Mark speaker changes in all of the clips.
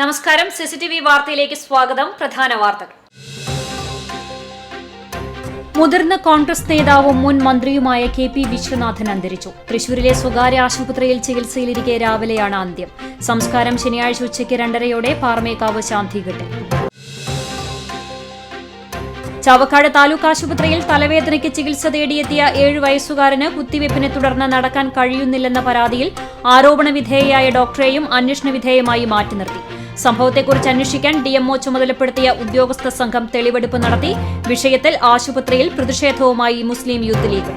Speaker 1: നമസ്കാരം. സിസിടിവി വാർത്തയിലേക്ക് സ്വാഗതം. പ്രധാന വാർത്തകൾ. മുതിർന്ന കോൺഗ്രസ് നേതാവും മുൻ മന്ത്രിയുമായ കെ.പി. വിശ്വനാഥൻ അന്തരിച്ചു. തൃശൂരിലെ സ്വകാര്യ ആശുപത്രിയിൽ ചികിത്സയിലിരിക്കെ രാവിലെയാണ് അന്ത്യം. സംസ്കാരം ശനിയാഴ്ച ഉച്ചയ്ക്ക് 2:30 പാറമേക്കാവ് ശാന്തിഘട്ടിൽ. ചാവക്കാട് താലൂക്ക് ആശുപത്രിയിൽ തലവേദനയ്ക്ക് ചികിത്സ തേടിയെത്തിയ 7 വയസ്സുകാരന് കുത്തിവയ്പ്പിനെ തുടർന്ന് നടക്കാൻ കഴിയുന്നില്ലെന്ന പരാതിയിൽ ആരോപണ വിധേയയായ ഡോക്ടറെയും അന്വേഷണ വിധേയമായി മാറ്റി നിർത്തി. സംഭവത്തെക്കുറിച്ച് അന്വേഷിക്കാൻ ഡിഎംഒ ചുമതലപ്പെടുത്തിയ ഉദ്യോഗസ്ഥ സംഘം തെളിവെടുപ്പ് നടത്തി. വിഷയത്തിൽ ആശുപത്രിയിൽ പ്രതിഷേധവുമായി മുസ്ലിം യൂത്ത് ലീഗ്.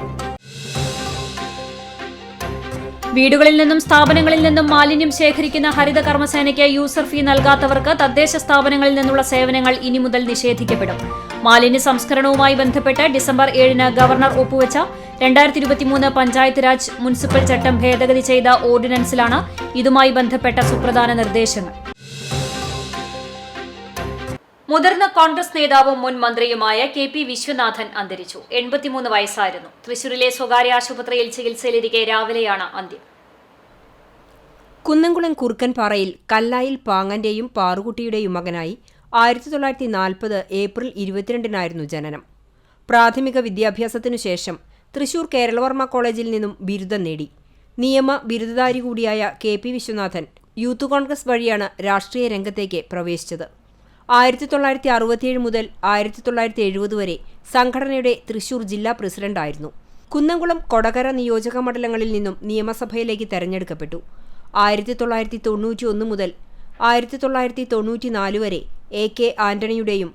Speaker 1: വീടുകളിൽ നിന്നും സ്ഥാപനങ്ങളിൽ നിന്നും മാലിന്യം ശേഖരിക്കുന്ന ഹരിത കർമ്മസേനയ്ക്ക് യൂസർ ഫീ നൽകാത്തവർക്ക് തദ്ദേശ സ്ഥാപനങ്ങളിൽ നിന്നുള്ള സേവനങ്ങൾ ഇനി മുതൽ നിഷേധിക്കപ്പെടും. മാലിന്യ സംസ്കരണവുമായി ബന്ധപ്പെട്ട് ഡിസംബർ 7 ഗവർണർ ഒപ്പുവെച്ച 2023 പഞ്ചായത്ത് രാജ് മുനിസിപ്പൽ ചട്ടം ഭേദഗതി ചെയ്ത ഓർഡിനൻസിലാണ് ഇതുമായി ബന്ധപ്പെട്ട സുപ്രധാന നിർദ്ദേശങ്ങൾ. മുതിർന്ന കോൺഗ്രസ് നേതാവും മുൻ മന്ത്രിയുമായ കെ.പി. വിശ്വനാഥൻ അന്തരിച്ചു. 83 വയസ്സായിരുന്നു. തൃശൂരിലെ സ്വകാര്യ ആശുപത്രിയിൽ ചികിത്സയിലിരിക്കെ രാവിലെയാണ് അന്ത്യം.
Speaker 2: കുന്നംകുളം കുറുക്കൻപാറയിൽ കല്ലായിൽ പാങ്ങന്റെയും പാറുകുട്ടിയുടെയും മകനായി 1940 ഏപ്രിൽ 22 ജനനം. പ്രാഥമിക വിദ്യാഭ്യാസത്തിനു ശേഷം തൃശൂർ കേരളവർമ്മ കോളേജിൽ നിന്നും ബിരുദം നേടി. നിയമ ബിരുദധാരി കൂടിയായ കെ.പി. വിശ്വനാഥൻ യൂത്ത് കോൺഗ്രസ് വഴിയാണ് രാഷ്ട്രീയ രംഗത്തേക്ക് പ്രവേശിച്ചത്. 1967 മുതൽ 1970 വരെ സംഘടനയുടെ തൃശൂർ ജില്ലാ പ്രസിഡന്റായിരുന്നു. കുന്നംകുളം കൊടകര നിയോജക മണ്ഡലങ്ങളിൽ നിന്നും നിയമസഭയിലേക്ക് തെരഞ്ഞെടുക്കപ്പെട്ടു. 1991 മുതൽ 1994 വരെ എ.കെ. ആന്റണിയുടെയും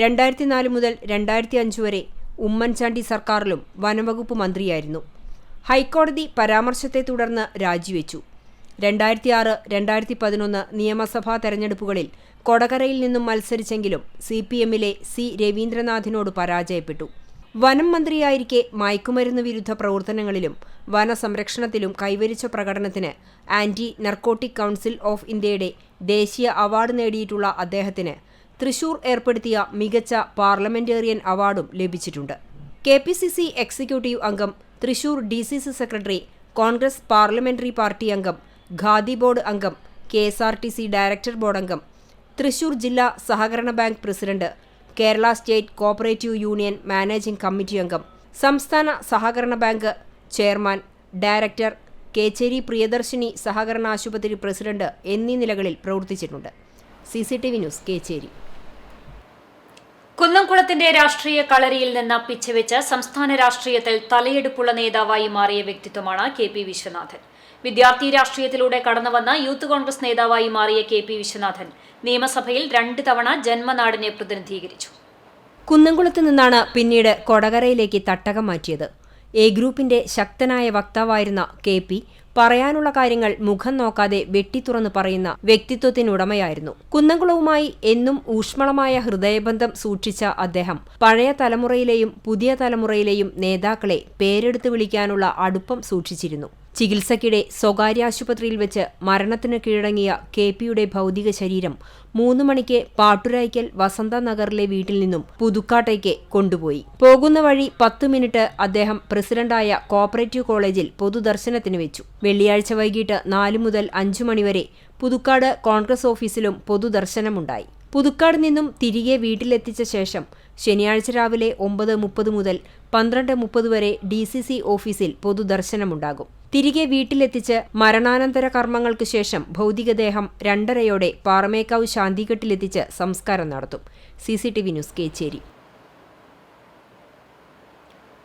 Speaker 2: 2004 മുതൽ 2005 വരെ ഉമ്മൻചാണ്ടി സർക്കാരിലും വനംവകുപ്പ് മന്ത്രിയായിരുന്നു. ഹൈക്കോടതി പരാമർശത്തെ തുടർന്ന് രാജിവെച്ചു. 2006-2011 നിയമസഭാ തെരഞ്ഞെടുപ്പുകളിൽ കൊടകരയിൽ നിന്നും മത്സരിച്ചെങ്കിലും CPM-ലെ സി രവീന്ദ്രനാഥിനോട് പരാജയപ്പെട്ടു. വനം മന്ത്രിയായിരിക്കെ മയക്കുമരുന്ന് വിരുദ്ധ പ്രവർത്തനങ്ങളിലും വനസംരക്ഷണത്തിലും കൈവരിച്ച പ്രകടനത്തിന് ആന്റി നർക്കോട്ടിക് കൗൺസിൽ ഓഫ് ഇന്ത്യയുടെ ദേശീയ അവാർഡ് നേടിയിട്ടുള്ള അദ്ദേഹത്തിന് തൃശൂർ ഏർപ്പെടുത്തിയ മികച്ച പാർലമെന്റേറിയൻ അവാർഡും ലഭിച്ചിട്ടുണ്ട്. KPCC എക്സിക്യൂട്ടീവ് അംഗം, Thrissur DCC secretary, Congress parliamentary party അംഗം, ഖാദി ബോർഡ് അംഗം, KSRTC ഡയറക്ടർ ബോർഡ് അംഗം, തൃശൂർ ജില്ലാ സഹകരണ bank president, Kerala state cooperative union managing committee അംഗം, സംസ്ഥാന സഹകരണ bank chairman, director, Kecheri Priyadarshini സഹകരണ ആശുപത്രി പ്രസിഡന്റ് എന്നീ നിലകളിൽ പ്രവർത്തിച്ചിട്ടുണ്ട്. CCTV news, Kecheri.
Speaker 1: കുന്നംകുളത്തിന്റെ രാഷ്ട്രീയ കളരിയിൽ നിന്ന് പിച്ചവെച്ച് സംസ്ഥാന രാഷ്ട്രീയത്തിൽ തലയെടുപ്പുള്ള നേതാവായി മാറിയ വ്യക്തിത്വമാണ് കെ.പി. വിശ്വനാഥൻ. വിദ്യാർത്ഥി രാഷ്ട്രീയത്തിലൂടെ കടന്നുവന്ന യൂത്ത് കോൺഗ്രസ് നേതാവായി മാറിയ കെ.പി. വിശ്വനാഥൻ നിയമസഭയിൽ 2 തവണ ജന്മനാടിനെ പ്രതിനിധീകരിച്ചു.
Speaker 2: കുന്നംകുളത്ത് നിന്നാണ് പിന്നീട് കൊടകരയിലേക്ക് തട്ടകം മാറ്റിയത്. എ ഗ്രൂപ്പിന്റെ ശക്തനായ വക്താവായിരുന്ന കെ.പി. പറയാനുള്ള കാര്യങ്ങൾ മുഖം നോക്കാതെ വെട്ടിത്തുറന്ന് പറയുന്ന വ്യക്തിത്വത്തിനുടമയായിരുന്നു. കുന്നംകുളവുമായി എന്നും ഊഷ്മളമായ ഹൃദയബന്ധം സൂക്ഷിച്ച അദ്ദേഹം പഴയ തലമുറയിലെയും പുതിയ തലമുറയിലെയും നേതാക്കളെ പേരെടുത്ത് വിളിക്കാനുള്ള അടുപ്പം സൂക്ഷിച്ചിരുന്നു. ചികിത്സയ്ക്കിടെ സ്വകാര്യ ആശുപത്രിയിൽ വെച്ച് മരണത്തിന് കീഴടങ്ങിയ കെ.പി.യുടെ ഭൗതിക ശരീരം 3 മണിക്ക് പാട്ടുരായ്ക്കൽ വസന്ത നഗറിലെ വീട്ടിൽ നിന്നും പുതുക്കാട്ടേക്ക് കൊണ്ടുപോയി. പോകുന്ന വഴി 10 മിനിറ്റ് അദ്ദേഹം പ്രസിഡന്റായ കോഓപ്പറേറ്റീവ് കോളേജിൽ പൊതുദർശനത്തിന് വെച്ചു. വെള്ളിയാഴ്ച വൈകിട്ട് 4 മുതൽ 5 മണിവരെ പുതുക്കാട് കോൺഗ്രസ് ഓഫീസിലും പൊതുദർശനമുണ്ടായി. പുതുക്കാട് നിന്നും തിരികെ വീട്ടിലെത്തിച്ച ശേഷം ശനിയാഴ്ച രാവിലെ 9:30 മുതൽ 12:30 വരെ DCC ഓഫീസിൽ പൊതുദർശനമുണ്ടാകും. തിരികെ വീട്ടിലെത്തിച്ച് മരണാനന്തര കർമ്മങ്ങൾക്ക് ശേഷം ഭൗതികദേഹം 2:30 പാറമേക്കാവ് ശാന്തിഘട്ടിലെത്തിച്ച് സംസ്കാരം നടത്തും. CCTV news, Kecheri.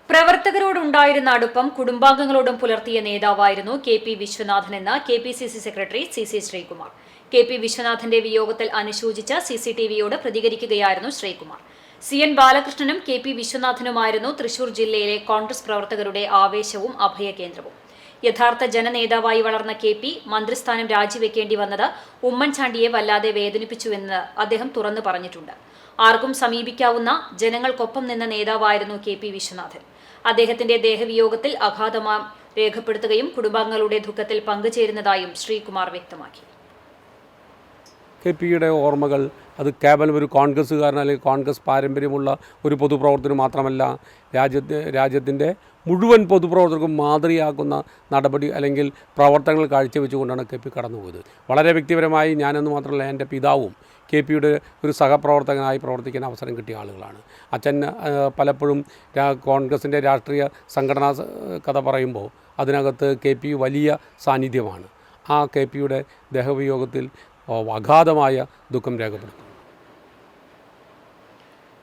Speaker 1: പ്രവർത്തകരോടുണ്ടായിരുന്ന അടുപ്പം കുടുംബാംഗങ്ങളോടും പുലർത്തിയ നേതാവായിരുന്നു കെ.പി. വിശ്വനാഥനെന്ന് KPCC secretary CC Sreekumar. K P. വിശ്വനാഥന്റെ വിയോഗത്തിൽ അനുശോചിച്ച CCTVയോട് പ്രതികരിക്കുകയായിരുന്നു ശ്രീകുമാർ. CN ബാലകൃഷ്ണനും കെ.പി. വിശ്വനാഥനുമായിരുന്നു തൃശൂർ ജില്ലയിലെ കോൺഗ്രസ് പ്രവർത്തകരുടെ ആവേശവും അഭയകേന്ദ്രവും. യഥാർത്ഥ ജനനേതാവായി വളർന്ന കെ.പി. മന്ത്രിസ്ഥാനം രാജിവെക്കേണ്ടി വന്നത് ഉമ്മൻചാണ്ടിയെ വല്ലാതെ വേദനിപ്പിച്ചുവെന്ന് അദ്ദേഹം തുറന്നു പറഞ്ഞിട്ടുണ്ട്. ആർക്കും സമീപിക്കാവുന്ന, ജനങ്ങൾക്കൊപ്പം നിന്ന നേതാവായിരുന്നു കെ.പി. വിശ്വനാഥൻ. അദ്ദേഹത്തിന്റെ ദേഹവിയോഗത്തിൽ അഗാധമാം രേഖപ്പെടുത്തുകയും കുടുംബാംഗങ്ങളുടെ ദുഃഖത്തിൽ പങ്കുചേരുന്നതായും ശ്രീകുമാർ വ്യക്തമാക്കി.
Speaker 3: കെ.പി.യുടെ ഓർമ്മകൾ അത് കേവലം ഒരു കോൺഗ്രസ്സുകാരൻ അല്ലെങ്കിൽ കോൺഗ്രസ് പാരമ്പര്യമുള്ള ഒരു പൊതുപ്രവർത്തനം മാത്രമല്ല, രാജ്യത്തിൻ്റെ മുഴുവൻ പൊതുപ്രവർത്തകർക്കും മാതൃകയാക്കുന്ന നടപടി അല്ലെങ്കിൽ പ്രവർത്തനങ്ങൾ കാഴ്ചവെച്ചുകൊണ്ടാണ് കെ പി കടന്നുപോയത്. വളരെ വ്യക്തിപരമായി ഞാനെന്ന് മാത്രമല്ല, എൻ്റെ പിതാവും കെ പിയുടെ ഒരു സഹപ്രവർത്തകനായി പ്രവർത്തിക്കാൻ അവസരം കിട്ടിയ ആളുകളാണ്. അച്ഛൻ പലപ്പോഴും കോൺഗ്രസിൻ്റെ രാഷ്ട്രീയ സംഘടനാ കഥ പറയുമ്പോൾ അതിനകത്ത് കെ പി വലിയ സാന്നിധ്യമാണ്. ആ കെ പിയുടെ ദേഹവിയോഗത്തിൽ അഗാധമായ ദുഃഖം രേഖപ്പെടുത്തുന്നു.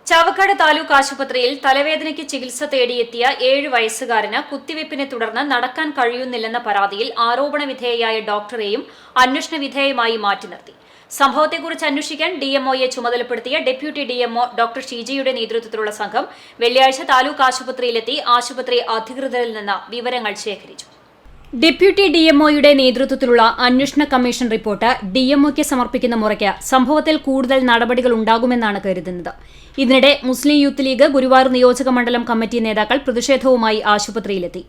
Speaker 1: ചാവക്കാട് താലൂക്ക് ആശുപത്രിയിൽ തലവേദനയ്ക്ക് ചികിത്സ തേടിയെത്തിയ 7 വയസ്സുകാരന് കുത്തിവയ്പ്പിനെ തുടർന്ന് നടക്കാൻ കഴിയുന്നില്ലെന്ന പരാതിയിൽ ആരോപണ വിധേയയായ ഡോക്ടറെയും അന്വേഷണ വിധേയമായി മാറ്റി നിർത്തി. സംഭവത്തെക്കുറിച്ച് അന്വേഷിക്കാൻ ഡിഎംഒയെ ചുമതലപ്പെടുത്തിയ ഡെപ്യൂട്ടി ഡിഎംഒ ഡോക്ടർ ഷീജയുടെ നേതൃത്വത്തിലുള്ള സംഘം വെള്ളിയാഴ്ച താലൂക്ക് ആശുപത്രിയിലെത്തി ആശുപത്രി അധികൃതരിൽ നിന്ന് വിവരങ്ങൾ ശേഖരിച്ചു. ഡെപ്യൂട്ടി ഡിഎംഒയുടെ നേതൃത്വത്തിലുള്ള അന്വേഷണ കമ്മീഷൻ റിപ്പോർട്ട് ഡിഎംഒയ്ക്ക് സമർപ്പിക്കുന്ന മുറയ്ക്ക് സംഭവത്തിൽ കൂടുതൽ നടപടികൾ ഉണ്ടാകുമെന്നാണ് കരുതുന്നത്. ഇതിനിടെ മുസ്ലിം യൂത്ത് ലീഗ് ഗുരുവായൂർ നിയോജക മണ്ഡലം കമ്മിറ്റി നേതാക്കൾ പ്രതിഷേധവുമായി ആശുപത്രിയിലെത്തി.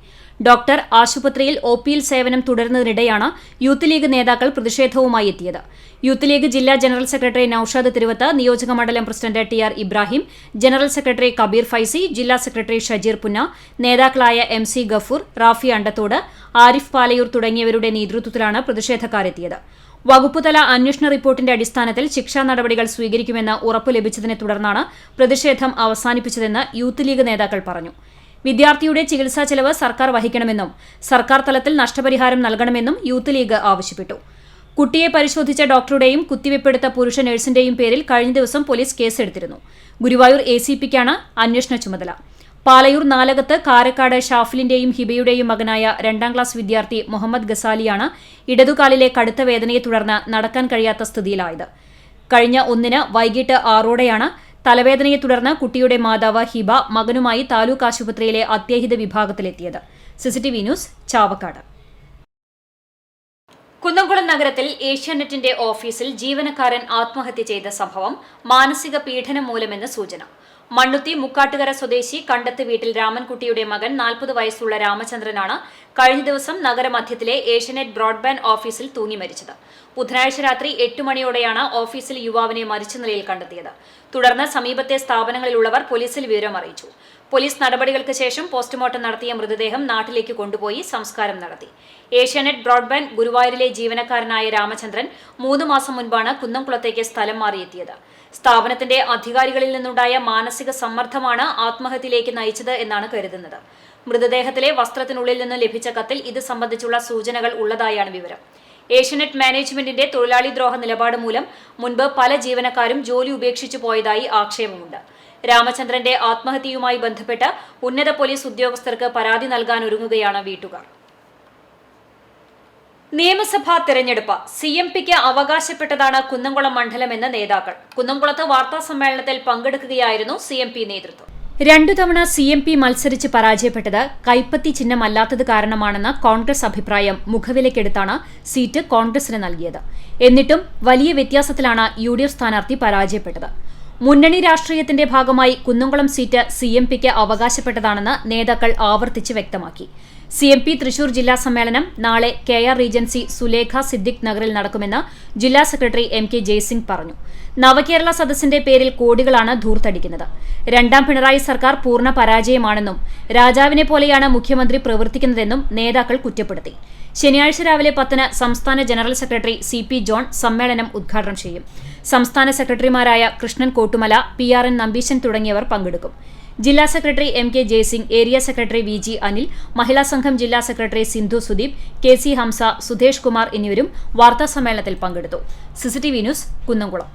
Speaker 1: ഡോക്ടർ ആശുപത്രിയിൽ ഒപിയിൽ സേവനം തുടരുന്നതിനിടെയാണ് യൂത്ത് ലീഗ് നേതാക്കൾ പ്രതിഷേധവുമായി എത്തിയത്. യൂത്ത് ലീഗ് ജില്ലാ ജനറൽ സെക്രട്ടറി നൌഷാദ് തിരുവത്ത്, നിയോജക മണ്ഡലം president T R. Ibrahim, general secretary Kabeer Faizy, ജില്ലാ സെക്രട്ടറി ഷജീർ പുന്ന, നേതാക്കളായ MC ഗഫൂർ, റാഫി അണ്ടത്തോട്, ആരിഫ് പാലയൂർ തുടങ്ങിയവരുടെ നേതൃത്വത്തിലാണ് പ്രതിഷേധക്കാരെത്തിയത്. വകുപ്പുതല അന്വേഷണ റിപ്പോർട്ടിന്റെ അടിസ്ഥാനത്തിൽ ശിക്ഷാ നടപടികൾ സ്വീകരിക്കുമെന്ന് ഉറപ്പു ലഭിച്ചതിനെ തുടർന്നാണ് പ്രതിഷേധം അവസാനിപ്പിച്ചതെന്ന് യൂത്ത് ലീഗ് നേതാക്കൾ പറഞ്ഞു. വിദ്യാർത്ഥിയുടെ ചികിത്സാ ചെലവ് സർക്കാർ വഹിക്കണമെന്നും സർക്കാർ തലത്തിൽ നഷ്ടപരിഹാരം നൽകണമെന്നും യൂത്ത് ലീഗ് ആവശ്യപ്പെട്ടു. കുട്ടിയെ പരിശോധിച്ച ഡോക്ടറുടെയും കുത്തിവയ്പ്പെടുത്ത പുരുഷ നഴ്സിന്റെയും പേരിൽ കഴിഞ്ഞ ദിവസം പോലീസ് കേസെടുത്തിരുന്നു. ഗുരുവായൂർ ACPക്കാണ് അന്വേഷണ ചുമതല. പാലയൂർ നാലകത്ത് കാരക്കാട് ഷാഫിലിന്റെയും ഹിബയുടെയും മകനായ 2ാം ക്ലാസ് വിദ്യാർത്ഥി മുഹമ്മദ് ഗസാലിയാണ് ഇടതുകാലിലെ കടുത്ത വേദനയെ തുടർന്ന് നടക്കാൻ കഴിയാത്ത സ്ഥിതിയിലായത്. കഴിഞ്ഞ 1-ന് വൈകിട്ട് 6ഓടെയാണ് തലവേദനയെ തുടർന്ന് കുട്ടിയുടെ മാതാവ് ഹിബ മകനുമായി താലൂക്ക് ആശുപത്രിയിലെ അത്യാഹിത വിഭാഗത്തിലെത്തിയത്. CCTV news, Chavakkad. കുന്നംകുളം നഗരത്തിൽ ഏഷ്യാനെറ്റിന്റെ ഓഫീസിൽ ജീവനക്കാരൻ ആത്മഹത്യ ചെയ്ത സംഭവം മാനസിക പീഡനം മൂലമെന്ന് സൂചന. മണ്ണുത്തി മുക്കാട്ടുകര സ്വദേശി കണ്ടത്ത് വീട്ടിൽ രാമൻകുട്ടിയുടെ മകൻ 40 വയസ്സുള്ള രാമചന്ദ്രനാണ് കഴിഞ്ഞ ദിവസം നഗരമധ്യത്തിലെ ഏഷ്യാനെറ്റ് ബ്രോഡ്ബാൻഡ് ഓഫീസിൽ തൂങ്ങി മരിച്ചത്. ബുധനാഴ്ച രാത്രി 8 മണിയോടെയാണ് ഓഫീസിൽ യുവാവിനെ മരിച്ച നിലയിൽ കണ്ടെത്തിയത്. തുടർന്ന് സമീപത്തെ സ്ഥാപനങ്ങളിലുള്ളവർ പോലീസിൽ വിവരം അറിയിച്ചു. പോലീസ് നടപടികൾക്ക് ശേഷം പോസ്റ്റ്മോർട്ടം നടത്തിയ മൃതദേഹം നാട്ടിലേക്ക് കൊണ്ടുപോയി സംസ്കാരം നടത്തി. ഏഷ്യാനെറ്റ് ബ്രോഡ്ബാൻഡ് ഗുരുവായൂരിലെ ജീവനക്കാരനായ രാമചന്ദ്രൻ 3 മാസം മുൻപാണ് കുന്നംകുളത്തേക്ക് സ്ഥലം മാറിയെത്തിയത്. സ്ഥാപനത്തിന്റെ അധികാരികളിൽ നിന്നുണ്ടായ മാനസിക സമ്മർദ്ദമാണ് ആത്മഹത്യയിലേക്ക് നയിച്ചത് എന്നാണ് കരുതുന്നത്. മൃതദേഹത്തിലെ വസ്ത്രത്തിനുള്ളിൽ നിന്ന് ലഭിച്ച കത്തിൽ ഇത് സംബന്ധിച്ചുള്ള സൂചനകൾ ഉള്ളതായാണ് വിവരം. ഏഷ്യാനെറ്റ് മാനേജ്മെന്റിന്റെ തൊഴിലാളി ദ്രോഹ നിലപാട് മൂലം മുൻപ് പല ജീവനക്കാരും ജോലി ഉപേക്ഷിച്ചു പോയതായി ആക്ഷേപമുണ്ട്. രാമചന്ദ്രന്റെ ആത്മഹത്യയുമായി ബന്ധപ്പെട്ട് ഉന്നത പോലീസ് ഉദ്യോഗസ്ഥർക്ക് പരാതി നൽകാനൊരുങ്ങുകയാണ് വീട്ടുകാർ. നിയമസഭാ തെരഞ്ഞെടുപ്പ് CMPക്ക് അവകാശപ്പെട്ടതാണ് കുന്നംകുളം മണ്ഡലമെന്ന നേതാക്കൾ. കുന്നംകുളത്ത് വാർത്താസമ്മേളനത്തിൽ പങ്കെടുക്കുകയായിരുന്നു CMP നേതൃത്വം. 2 തവണ CMP മത്സരിച്ച് പരാജയപ്പെട്ടത് കൈപ്പത്തി ചിഹ്നമല്ലാത്തത് കാരണമാണെന്ന കോൺഗ്രസ് അഭിപ്രായം മുഖവിലക്കെടുത്താണ് സീറ്റ് കോൺഗ്രസിന് നൽകിയത്. എന്നിട്ടും വലിയ വ്യത്യാസത്തിലാണ് UDF സ്ഥാനാർത്ഥി പരാജയപ്പെട്ടത്. മുന്നണി രാഷ്ട്രീയത്തിന്റെ ഭാഗമായി കുന്നംകുളം സീറ്റ് CMPക്ക് അവകാശപ്പെട്ടതാണെന്ന് നേതാക്കൾ ആവർത്തിച്ച് വ്യക്തമാക്കി. CMP തൃശൂർ ജില്ലാ സമ്മേളനം നാളെ KR റീജൻസി സുലേഖ സിദ്ദിഖ് നഗറിൽ നടക്കുമെന്ന് ജില്ലാ സെക്രട്ടറി MK ജയ്സിംഗ് പറഞ്ഞു. നവകേരള സദസ്സിന്റെ പേരിൽ കോടികളാണ് ധൂർത്തടിക്കുന്നത്. 2ാം പിണറായി സർക്കാർ പൂർണ്ണ പരാജയമാണെന്നും രാജാവിനെ പോലെയാണ് മുഖ്യമന്ത്രി പ്രവർത്തിക്കുന്നതെന്നും നേതാക്കൾ കുറ്റപ്പെടുത്തി. ശനിയാഴ്ച രാവിലെ 10-ന് സംസ്ഥാന ജനറൽ സെക്രട്ടറി CP ജോൺ സമ്മേളനം ഉദ്ഘാടനം ചെയ്യും. സംസ്ഥാന സെക്രട്ടറിമാരായ കൃഷ്ണൻ കോട്ടുമല, PRN നമ്പീശൻ തുടങ്ങിയവർ പങ്കെടുക്കും. ജില്ലാ secretary MK Jaising, area secretary VG Anil, മഹിളാ സംഘം ജില്ലാ സെക്രട്ടറി സിന്ധു സുദീപ്, KC ഹംസ, സുധേഷ് കുമാർ എന്നിവരും വാർത്താസമ്മേളനത്തിൽ പങ്കെടുത്തു. CCTV news, Kunnamkulam.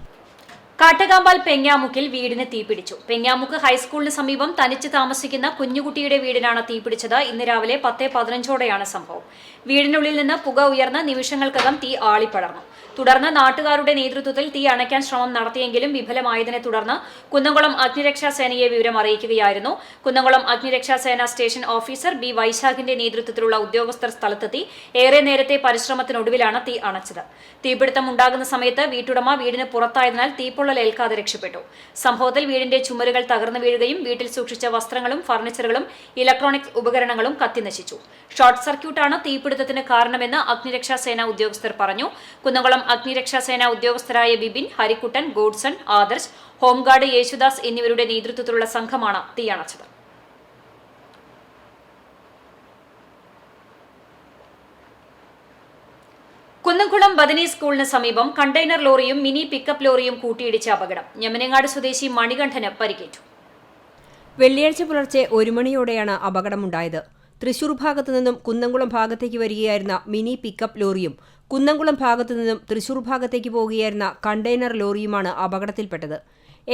Speaker 1: കാട്ടകാമ്പാൽ പെങ്ങാമുക്കിൽ വീടിന് തീപിടിച്ചു. പെങ്ങാമുക്ക് ഹൈസ്കൂളിന് സമീപം തനിച്ച് താമസിക്കുന്ന കുഞ്ഞുകുട്ടിയുടെ വീടിനാണ് തീപിടിച്ചത്. ഇന്ന് രാവിലെ 10:15ഓടെയാണ് സംഭവം. വീടിനുള്ളിൽ നിന്ന് പുക ഉയർന്ന നിമിഷങ്ങൾക്കകം തീ ആളിപ്പടർന്നു. തുടർന്ന് നാട്ടുകാരുടെ നേതൃത്വത്തിൽ തീ അണയ്ക്കാൻ ശ്രമം നടത്തിയെങ്കിലും വിഫലമായതിനെ തുടർന്ന് കുന്നംകുളം അഗ്നിരക്ഷാസേനയെ വിവരം അറിയിക്കുകയായിരുന്നു. കുന്നംകുളം അഗ്നിരക്ഷാസേന സ്റ്റേഷൻ ഓഫീസർ B വൈശാഖിന്റെ നേതൃത്വത്തിലുള്ള ഉദ്യോഗസ്ഥർ സ്ഥലത്തെത്തി ഏറെ നേരത്തെ പരിശ്രമത്തിനൊടുവിലാണ് തീ അണച്ചത്. തീപിടുത്തം ഉണ്ടാകുന്ന സമയത്ത് വീട്ടുടമ വീടിന് പുറത്തായതിനാൽ തീപ്പൊള്ളലേൽക്കാതെ രക്ഷപ്പെട്ടു. സംഭവത്തിൽ വീടിന്റെ ചുമരുകൾ തകർന്നു വീഴുകയും വീട്ടിൽ സൂക്ഷിച്ച വസ്ത്രങ്ങളും ഫർണിച്ചറുകളും ഇലക്ട്രോണിക് ഉപകരണങ്ങളും കത്തിനശിച്ചു. ഷോർട്ട് സർക്യൂട്ടാണ് തീപിടുത്തത്തിന് കാരണമെന്ന് അഗ്നിരക്ഷാസേന ഉദ്യോഗസ്ഥർ പറഞ്ഞു. കുന്നംകുളം അഗ്നിരക്ഷാസേന ഉദ്യോഗസ്ഥരായ ബിബിൻ, ഹരിക്കുട്ടൻ, ഗോഡ്സൺ, ആദർശ്, ഹോംഗാർഡ് യേശുദാസ് എന്നിവരുടെ നേതൃത്വത്തിലുള്ള സംഘമാണ് തീയണച്ചത്. കുന്നംകുളം ബദനി സ്കൂളിന് സമീപം കണ്ടെയ്നർ ലോറിയും മിനി പിക്കപ്പ് ലോറിയും കൂട്ടിയിടിച്ച അപകടം. ഞമനങ്ങാട് സ്വദേശി മണികണ്ഠന് പരിക്കേറ്റു.
Speaker 2: വെള്ളിയാഴ്ച പുലർച്ചെ 1 മണിയോടെയാണ് അപകടമുണ്ടായത്. തൃശൂർ ഭാഗത്തു നിന്നും കുന്നംകുളം ഭാഗത്തേക്ക് വരികയായിരുന്ന മിനി പിക്കപ്പ് ലോറിയും കുന്നംകുളം ഭാഗത്തു നിന്നും തൃശൂർ ഭാഗത്തേക്ക് പോകുകയായിരുന്ന കണ്ടെയ്നർ ലോറിയുമാണ് അപകടത്തിൽപ്പെട്ടത്.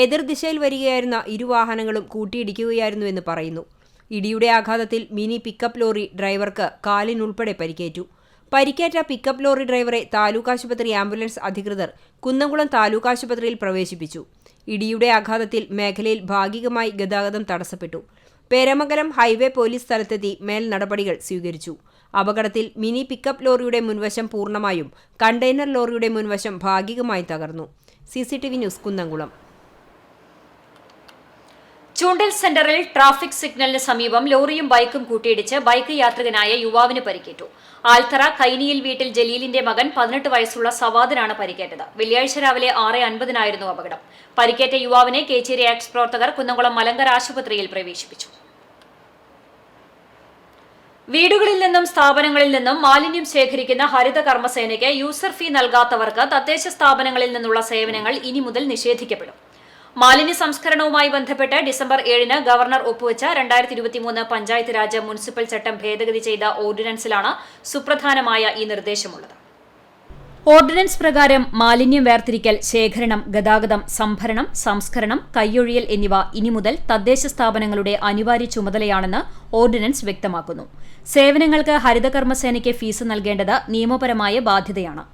Speaker 2: എതിർദിശയിൽ വരികയായിരുന്ന ഇരുവാഹനങ്ങളും കൂട്ടിയിടിക്കുകയായിരുന്നുവെന്ന് പറയുന്നു. ഇടിയുടെ ആഘാതത്തിൽ മിനി പിക്കപ്പ് ലോറി ഡ്രൈവർക്ക് കാലിനുൾപ്പെടെ പരിക്കേറ്റു. പരിക്കേറ്റ പിക്കപ്പ് ലോറി ഡ്രൈവറെ താലൂക്ക് ആശുപത്രി ആംബുലൻസ് അധികൃതർ കുന്നംകുളം താലൂക്ക് ആശുപത്രിയിൽ പ്രവേശിപ്പിച്ചു. ഇടിയുടെ ആഘാതത്തിൽ മേഖലയിൽ ഭാഗികമായി ഗതാഗതം തടസ്സപ്പെട്ടു. പേരമംഗലം ഹൈവേ പോലീസ് സ്ഥലത്തെത്തി മേൽ നടപടികൾ സ്വീകരിച്ചു. അപകടത്തിൽ മിനി പിക്കപ്പ് ലോറിയുടെ മുൻവശം പൂർണ്ണമായും കണ്ടെയ്നർ ലോറിയുടെ മുൻവശം ഭാഗികമായി തകർന്നു. CCTV news Kunnamkulam.
Speaker 1: ചൂണ്ടൽ സെന്ററിൽ ട്രാഫിക് സിഗ്നലിന് സമീപം ലോറിയും ബൈക്കും കൂട്ടിയിടിച്ച് ബൈക്ക് യാത്രികനായ യുവാവിന് പരിക്കേറ്റു. ആൽത്തറ കൈനിയിൽ വീട്ടിൽ ജലീലിന്റെ മകൻ 18 വയസ്സുള്ള സവാദിനാണ് പരിക്കേറ്റത്. വെള്ളിയാഴ്ച രാവിലെ 6:50 അപകടം. പരിക്കേറ്റ യുവാവിനെ കേച്ചേരി ആക്സ് പ്രവർത്തകർ കുന്നംകുളം മലങ്കര ആശുപത്രിയിൽ പ്രവേശിപ്പിച്ചു. വീടുകളിൽ നിന്നും സ്ഥാപനങ്ങളിൽ നിന്നും മാലിന്യം ശേഖരിക്കുന്ന ഹരിത കർമ്മസേനയ്ക്ക് യൂസർ ഫീ നൽകാത്തവർക്ക് തദ്ദേശ സ്ഥാപനങ്ങളിൽ നിന്നുള്ള സേവനങ്ങൾ ഇനി മുതൽ നിഷേധിക്കപ്പെടും. മാലിന്യ സംസ്കരണവുമായി ബന്ധപ്പെട്ട് ഡിസംബർ 7-ന് ഗവർണർ ഒപ്പുവെച്ച 2023 പഞ്ചായത്ത് രാജ് മുനിസിപ്പൽ ചട്ടം ഭേദഗതി ചെയ്ത ഓർഡിനൻസിലാണ് സുപ്രധാനമായ ഈ നിർദ്ദേശമുള്ളത്. ഓർഡിനൻസ് പ്രകാരം മാലിന്യം വേർതിരിക്കൽ, ശേഖരണം, ഗതാഗതം, സംഭരണം, സംസ്കരണം, കൈയൊഴിയൽ എന്നിവ ഇനി മുതൽ തദ്ദേശ സ്ഥാപനങ്ങളുടെ അനിവാര്യ ചുമതലയാണെന്ന് ഓർഡിനൻസ് വ്യക്തമാക്കുന്നു. സേവനങ്ങൾക്ക് ഹരിതകർമ്മസേനയ്ക്ക് ഫീസ് നൽകേണ്ടത് നിയമപരമായ ബാധ്യതയാണ്.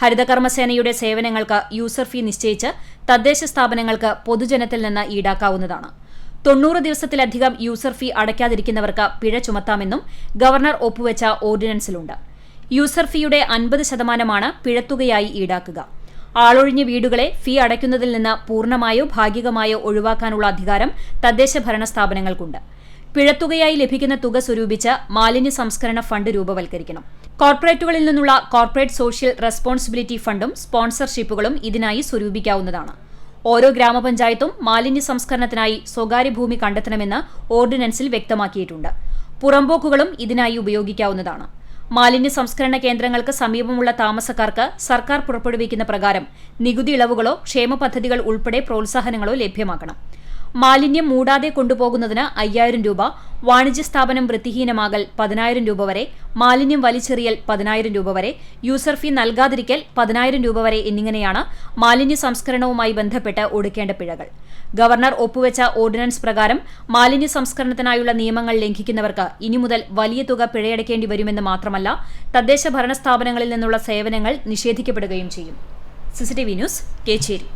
Speaker 1: ഹരിതകർമ്മസേനയുടെ സേവനങ്ങൾക്ക് യൂസർ ഫീ നിശ്ചയിച്ച് തദ്ദേശ സ്ഥാപനങ്ങൾക്ക് പൊതുജനത്തിൽ നിന്ന് ഈടാക്കാവുന്നതാണ്. 90 ദിവസത്തിലധികം യൂസർ ഫീ അടയ്ക്കാതിരിക്കുന്നവർക്ക് പിഴ ചുമത്താമെന്നും ഗവർണർ ഒപ്പുവെച്ച ഓർഡിനൻസിലുണ്ട്. യൂസർ ഫീയുടെ 50% പിഴത്തുകയായി ഈടാക്കുക. ആളൊഴിഞ്ഞ വീടുകളെ ഫീ അടയ്ക്കുന്നതിൽ നിന്ന് പൂർണ്ണമായോ ഭാഗികമായോ ഒഴിവാക്കാനുള്ള അധികാരം തദ്ദേശ ഭരണ സ്ഥാപനങ്ങൾക്കുണ്ട്. പിഴത്തുകയായി ലഭിക്കുന്ന തുക സ്വരൂപിച്ച് മാലിന്യ സംസ്കരണ ഫണ്ട് രൂപവൽക്കരിക്കണം. കോർപ്പറേറ്റുകളിൽ നിന്നുള്ള കോർപ്പറേറ്റ് സോഷ്യൽ റെസ്പോൺസിബിലിറ്റി ഫണ്ടും സ്പോൺസർഷിപ്പുകളും ഇതിനായി സ്വരൂപിക്കാവുന്നതാണ്. ഓരോ ഗ്രാമപഞ്ചായത്തും മാലിന്യ സംസ്കരണത്തിനായി സ്വകാര്യ ഭൂമി കണ്ടെത്തണമെന്ന് ഓർഡിനൻസിൽ വ്യക്തമാക്കിയിട്ടുണ്ട്. പുറമ്പോക്കുകളും ഇതിനായി ഉപയോഗിക്കാവുന്നതാണ്. മാലിന്യ സംസ്കരണ കേന്ദ്രങ്ങൾക്ക് സമീപമുള്ള താമസക്കാർക്ക് സർക്കാർ പുറപ്പെടുവിക്കുന്ന പ്രകാരം നികുതി ഇളവുകളോ ക്ഷേമ പദ്ധതികൾ ഉൾപ്പെടെ പ്രോത്സാഹനങ്ങളോ ലഭ്യമാക്കണം. മാലിന്യം മൂടാതെ കൊണ്ടുപോകുന്നതിന് 5000 രൂപ, വാണിജ്യ സ്ഥാപനം വൃത്തിഹീനമാകൽ 10000 രൂപ വരെ, മാലിന്യം വലിച്ചെറിയൽ 10000 രൂപ വരെ, യൂസർ ഫീ നൽകാതിരിക്കൽ 10000 രൂപ വരെ എന്നിങ്ങനെയാണ് മാലിന്യ സംസ്കരണവുമായി ബന്ധപ്പെട്ട് ഒടുക്കേണ്ട പിഴകൾ. ഗവർണർ ഒപ്പുവെച്ച ഓർഡിനൻസ് പ്രകാരം മാലിന്യ സംസ്കരണത്തിനായുള്ള നിയമങ്ങൾ ലംഘിക്കുന്നവർക്ക് ഇനി മുതൽ വലിയ തുക പിഴയടക്കേണ്ടി വരുമെന്ന് മാത്രമല്ല, തദ്ദേശ ഭരണ സ്ഥാപനങ്ങളിൽ നിന്നുള്ള സേവനങ്ങൾ നിഷേധിക്കപ്പെടുകയും ചെയ്യും. CCTV news Kecheri.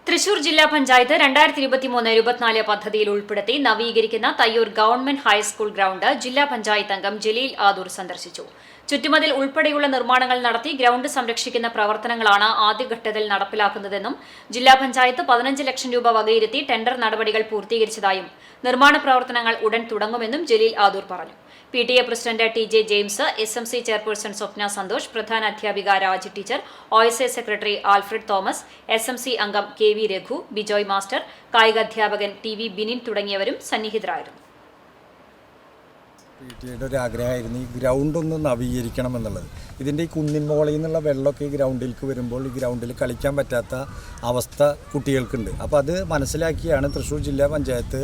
Speaker 1: തൃശൂർ ജില്ലാ പഞ്ചായത്ത് 2023-24 പദ്ധതിയിൽ ഉൾപ്പെടുത്തി നവീകരിക്കുന്ന തയ്യൂർ ഗവൺമെന്റ് ഹൈസ്കൂൾ ഗ്രൗണ്ട് ജില്ലാ പഞ്ചായത്ത് അംഗം ജലീൽ ആദൂർ സന്ദർശിച്ചു. ചുറ്റുമതിൽ ഉൾപ്പെടെയുള്ള നിർമ്മാണങ്ങൾ നടത്തി ഗ്രൗണ്ട് സംരക്ഷിക്കുന്ന പ്രവർത്തനങ്ങളാണ് ആദ്യഘട്ടത്തിൽ നടപ്പിലാക്കുന്നതെന്നും ജില്ലാ പഞ്ചായത്ത് 15 ലക്ഷം രൂപ വകയിരുത്തി ടെൻഡർ നടപടികൾ പൂർത്തീകരിച്ചതായും നിർമ്മാണ പ്രവർത്തനങ്ങൾ ഉടൻ തുടങ്ങുമെന്നും ജലീൽ ആദൂർ പറഞ്ഞു. PTA president TJ James, SMC chairperson Swapna Santhosh, പ്രധാന അധ്യാപിക Raji teacher, OSA secretary Alfred Thomas, SMC അംഗം KV രഘു, ബിജോയ് മാസ്റ്റർ, കായിക അധ്യാപകൻ TV ബിനിൻ തുടങ്ങിയവരും സന്നിഹിതരായിരുന്നു.
Speaker 4: PTAയുടെ ഒരു ആഗ്രഹമായിരുന്നു ഈ ഗ്രൗണ്ട് ഒന്ന് നവീകരിക്കണം എന്നുള്ളത്. ഇതിൻ്റെ ഈ കുന്നിൻ മുകളിൽ നിന്നുള്ള വെള്ളമൊക്കെ ഈ ഗ്രൗണ്ടിലേക്ക് വരുമ്പോൾ ഈ ഗ്രൗണ്ടിൽ കളിക്കാൻ പറ്റാത്ത അവസ്ഥ കുട്ടികൾക്കുണ്ട്. അപ്പോൾ അത് മനസ്സിലാക്കിയാണ് തൃശ്ശൂർ ജില്ലാ പഞ്ചായത്ത്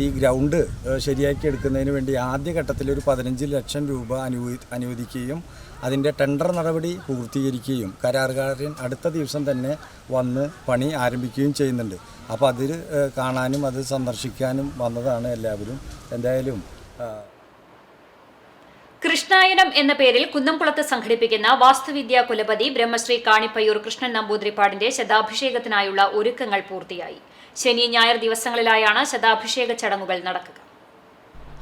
Speaker 4: ഈ ഗ്രൗണ്ട് ശരിയാക്കി എടുക്കുന്നതിന് വേണ്ടി ആദ്യഘട്ടത്തിൽ ഒരു 15 ലക്ഷം രൂപ അനുവദിക്കുകയും അതിൻ്റെ ടെൻഡർ നടപടി പൂർത്തീകരിക്കുകയും കരാറുകാരൻ അടുത്ത ദിവസം തന്നെ വന്ന് പണി ആരംഭിക്കുകയും ചെയ്യുന്നുണ്ട്. അപ്പോൾ അതിൽ കാണാനും അത് സന്ദർശിക്കാനും വന്നതാണ് എല്ലാവരും. എന്തായാലും
Speaker 1: കൃഷ്ണായനം എന്ന പേരിൽ കുന്നംകുളത്ത് സംഘടിപ്പിക്കുന്ന വാസ്തുവിദ്യാ കുലപതി ബ്രഹ്മശ്രീ കാണിപ്പയ്യൂർ കൃഷ്ണൻ നമ്പൂതിരിപ്പാടിന്റെ ശതാഭിഷേകത്തിനായുള്ള ഒരുക്കങ്ങൾ പൂർത്തിയായി. ശനി ഞായർ ദിവസങ്ങളിലായാണ് ശതാഭിഷേക ചടങ്ങുകൾ നടക്കുക.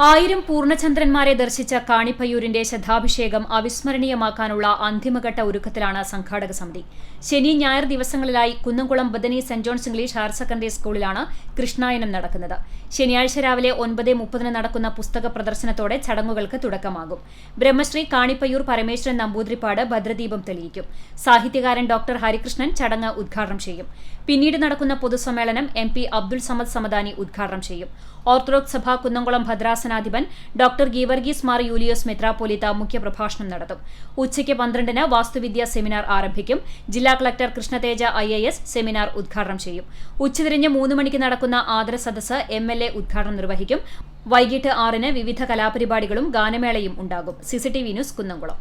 Speaker 1: 1000 പൂർണ്ണചന്ദ്രന്മാരെ ദർശിച്ച കാണിപ്പയ്യൂരിന്റെ ശതാഭിഷേകം അവിസ്മരണീയമാക്കാനുള്ള അന്തിമഘട്ട ഒരുക്കത്തിലാണ് സംഘാടക സമിതി. ശനി ഞായർ ദിവസങ്ങളിലായി Kunnamkulam Bethany saint John's English higher secondary സ്കൂളിലാണ് കൃഷ്ണായനം നടക്കുന്നത്. ശനിയാഴ്ച രാവിലെ 9:30 നടക്കുന്ന പുസ്തക പ്രദർശനത്തോടെ ചടങ്ങുകൾക്ക് തുടക്കമാകും. ബ്രഹ്മശ്രീ കാണിപ്പയ്യൂർ പരമേശ്വരൻ നമ്പൂതിരിപ്പാട് ഭദ്രദീപം തെളിയിക്കും. സാഹിത്യകാരൻ ഡോക്ടർ ഹരികൃഷ്ണൻ ചടങ്ങ് ഉദ്ഘാടനം ചെയ്യും. പിന്നീട് നടക്കുന്ന പൊതുസമ്മേളനം MP അബ്ദുൾ സമദ് സമദാനി ഉദ്ഘാടനം ചെയ്യും. ഓർത്തഡോക്സ് സഭ കുന്നംകുളം ഭദ്രാസനാധിപൻ ഡോക്ടർ ഗീവർഗീസ് മാർ യൂലിയോസ് മെത്രാപ്പോലീത്ത മുഖ്യപ്രഭാഷണം നടത്തും. ഉച്ചയ്ക്ക് 12-ന് വാസ്തുവിദ്യാ സെമിനാർ ആരംഭിക്കും. ജില്ലാ കളക്ടർ കൃഷ്ണതേജ IAS സെമിനാർ ഉദ്ഘാടനം ചെയ്യും. ഉച്ചതിരിഞ്ഞ് 3 മണിക്ക് നടക്കുന്ന ആദര സദസ്സ് MLA ഉദ്ഘാടനം നിർവഹിക്കും. വൈകിട്ട് 6-ന് വിവിധ കലാപരിപാടികളും ഗാനമേളയും ഉണ്ടാകും. CCTV news Kunnamkulam.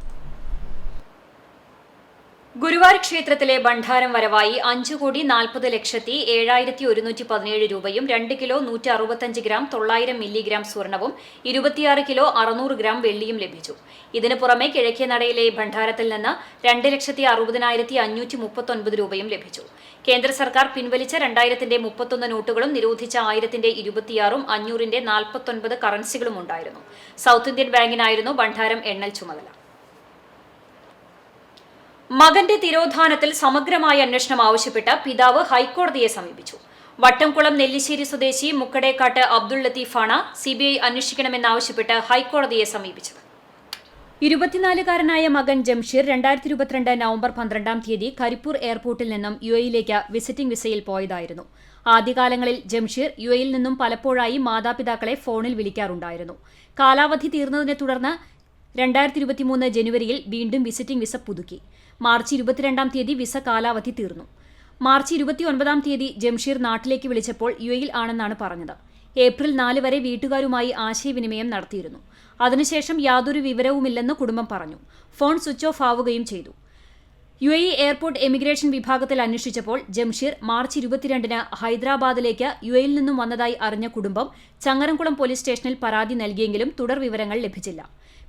Speaker 1: ഗുരുവായൂർ ക്ഷേത്രത്തിലെ ഭണ്ഡാരം വരവായി 5,40,07,117 രൂപയും 2 കിലോ 165 ഗ്രാം 900 മില്ലിഗ്രാം സ്വർണവും 26 കിലോ 600 ഗ്രാം വെള്ളിയും ലഭിച്ചു. ഇതിനു പുറമെ കിഴക്കേ നടയിലെ ഭണ്ഡാരത്തിൽ നിന്ന് 2,60,539 രൂപയും ലഭിച്ചു. കേന്ദ്ര സർക്കാർ പിൻവലിച്ച 2000-ന്റെ 31 നോട്ടുകളും നിരോധിച്ച 1000-ന്റെ 26-ഉം 500-ന്റെ 49 കറൻസികളും ഉണ്ടായിരുന്നു. സൗത്ത് ഇന്ത്യൻ ബാങ്കിനായിരുന്നു ഭണ്ഡാരം എണ്ണൽ ചുമതല. മകന്റെ തിരോധാനത്തിൽ സമഗ്രമായ അന്വേഷണം ആവശ്യപ്പെട്ട് പിതാവ് ഹൈക്കോടതിയെ സമീപിച്ചു. വട്ടംകുളം നെല്ലിശ്ശേരി സ്വദേശി മുക്കടേക്കാട്ട് അബ്ദുൾ ലത്തീഫാണ് CBI അന്വേഷിക്കണമെന്നാവശ്യപ്പെട്ട് ഹൈക്കോടതിയെ സമീപിച്ചത്. 24-കാരനായ മകൻ ജംഷീർ 2022 നവംബർ 12-ാം തീയതി കരിപ്പൂർ എയർപോർട്ടിൽ നിന്നും UAE-യിലേക്ക് വിസിറ്റിംഗ് വിസയിൽ പോയതായിരുന്നു. ആദ്യകാലങ്ങളിൽ ജംഷീർ UAE-യിൽ നിന്നും പലപ്പോഴായി മാതാപിതാക്കളെ ഫോണിൽ വിളിക്കാറുണ്ടായിരുന്നു. കാലാവധി തീർന്നതിനെ തുടർന്ന് 2023 ജനുവരിയിൽ വീണ്ടും വിസിറ്റിംഗ് വിസ പുതുക്കി. മാർച്ച് 22-ാം തീയതി വിസ കാലാവധി തീർന്നു. മാർച്ച് 29-ാം തീയതി ജംഷീർ നാട്ടിലേക്ക് വിളിച്ചപ്പോൾ UAE-യിൽ ആണെന്നാണ് പറഞ്ഞത്. ഏപ്രിൽ 4 വരെ വീട്ടുകാരുമായി ആശയവിനിമയം നടത്തിയിരുന്നു. അതിനുശേഷം യാതൊരു വിവരവുമില്ലെന്ന് കുടുംബം പറഞ്ഞു. ഫോൺ സ്വിച്ച് ഓഫ് ആവുകയും ചെയ്തു. UAE എയർപോർട്ട് എമിഗ്രേഷൻ വിഭാഗത്തിൽ അന്വേഷിച്ചപ്പോൾ ജംഷീർ മാർച്ച് 22-ന് ഹൈദരാബാദിലേക്ക് UAE-യിൽ നിന്നും വന്നതായി അറിഞ്ഞ കുടുംബം ചങ്ങരംകുളം പോലീസ് സ്റ്റേഷനിൽ പരാതി നൽകിയെങ്കിലും തുടർ വിവരങ്ങൾ ലഭിച്ചില്ല.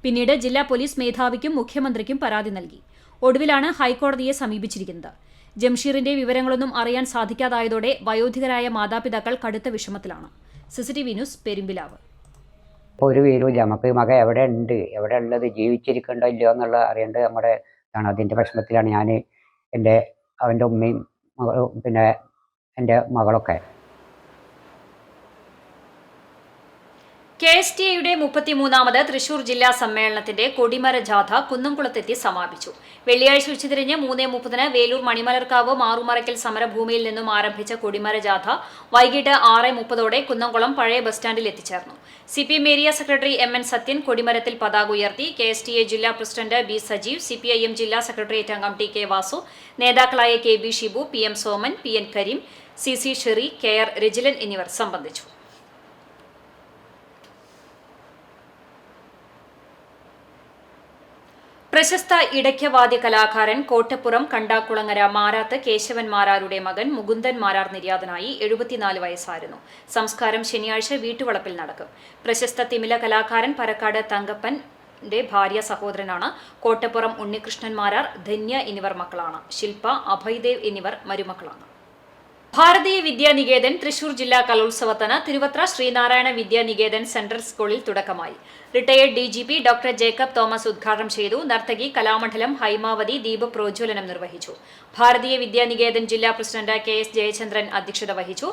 Speaker 1: പിന്നീട് ജില്ലാ പോലീസ് മേധാവിക്കും മുഖ്യമന്ത്രിക്കും പരാതി നൽകി. ഒടുവിലാണ് ഹൈക്കോടതിയെ സമീപിച്ചിരിക്കുന്നത്. ജംഷീറിന്റെ വിവരങ്ങളൊന്നും അറിയാൻ സാധിക്കാതായതോടെ വയോധികരായ മാതാപിതാക്കൾ കടുത്ത വിഷമത്തിലാണ്. CCTV news Perumpilavu.
Speaker 5: ഒരു വിവരമില്ല, നമുക്ക് മകൻ എവിടെ ഉണ്ട്, എവിടെ ഉള്ളത്, ജീവിച്ചിരിക്കണ്ടോ ഇല്ലയോ എന്നുള്ള അറിയേണ്ടത് നമ്മുടെ ആണ്. അതിൻ്റെ വിഷമത്തിലാണ് ഞാൻ, അവൻ്റെ ഉമ്മയും പിന്നെ എൻ്റെ മകളൊക്കെ.
Speaker 1: KSTAയുടെ 33ാമത് തൃശൂർ ജില്ലാ സമ്മേളനത്തിന്റെ കൊടിമര ജാഥ കുന്നംകുളത്തെത്തി സമാപിച്ചു. വെള്ളിയാഴ്ച ഉച്ചതിരിഞ്ഞ് 3:30-ന് വേലൂർ മണിമലർക്കാവ് മാറുമറയ്ക്കൽ സമരഭൂമിയിൽ നിന്നും ആരംഭിച്ച കൊടിമര ജാഥ വൈകിട്ട് 6:30ഓടെ കുന്നംകുളം പഴയ ബസ് സ്റ്റാൻഡിൽ എത്തിച്ചേർന്നു. CPM area secretary MN Sathyan കൊടിമരത്തിൽ പതാക ഉയർത്തി. KSTA ജില്ലാ പ്രസിഡന്റ് B സജീവ്, CPIM ജില്ലാ സെക്രട്ടേറിയറ്റ് അംഗം TK വാസു, നേതാക്കളായ KB Shibu, PM Soman, PN Kareem, CC Sherry, KR Rajilan എന്നിവർ സംബന്ധിച്ചു. പ്രശസ്ത ഇടയ്ക്കവാദ്യ കലാകാരൻ കോട്ടപ്പുറം കണ്ടാക്കുളങ്ങര മാരാത്ത് കേശവൻ മാരാരുടെ മകൻ മുകുന്ദൻ മാരാർ നിര്യാതനായി. 74 വയസ്സായിരുന്നു. സംസ്കാരം ശനിയാഴ്ച വീട്ടുവളപ്പിൽ നടക്കും. പ്രശസ്ത തിമില കലാകാരൻ പരക്കാട് തങ്കപ്പന്റെ ഭാര്യ സഹോദരനാണ്. കോട്ടപ്പുറം ഉണ്ണികൃഷ്ണൻ മാരാർ, ധന്യ എന്നിവർ മക്കളാണ്. ശില്പ, അഭയ്ദേവ് എന്നിവർ മരുമക്കളാണ്. ഭാരതീയ വിദ്യാനികേതൻ തൃശൂർ ജില്ലാ കലോത്സവത്തിന് തിരുവത്ര ശ്രീനാരായണ വിദ്യാനികേതൻ സെൻട്രൽ സ്കൂളിൽ തുടക്കമായി. Retired DGP doctor Jacob Thomas ഉദ്ഘാടനം ചെയ്തു. നർത്തകി കലാമണ്ഡലം ഹൈമാവതി ദീപപ്രോജ്വലനം നിർവഹിച്ചു. ഭാരതീയ വിദ്യാനികേതൻ ജില്ലാ പ്രസിഡന്റ് KS ജയചന്ദ്രൻ അധ്യക്ഷത വഹിച്ചു.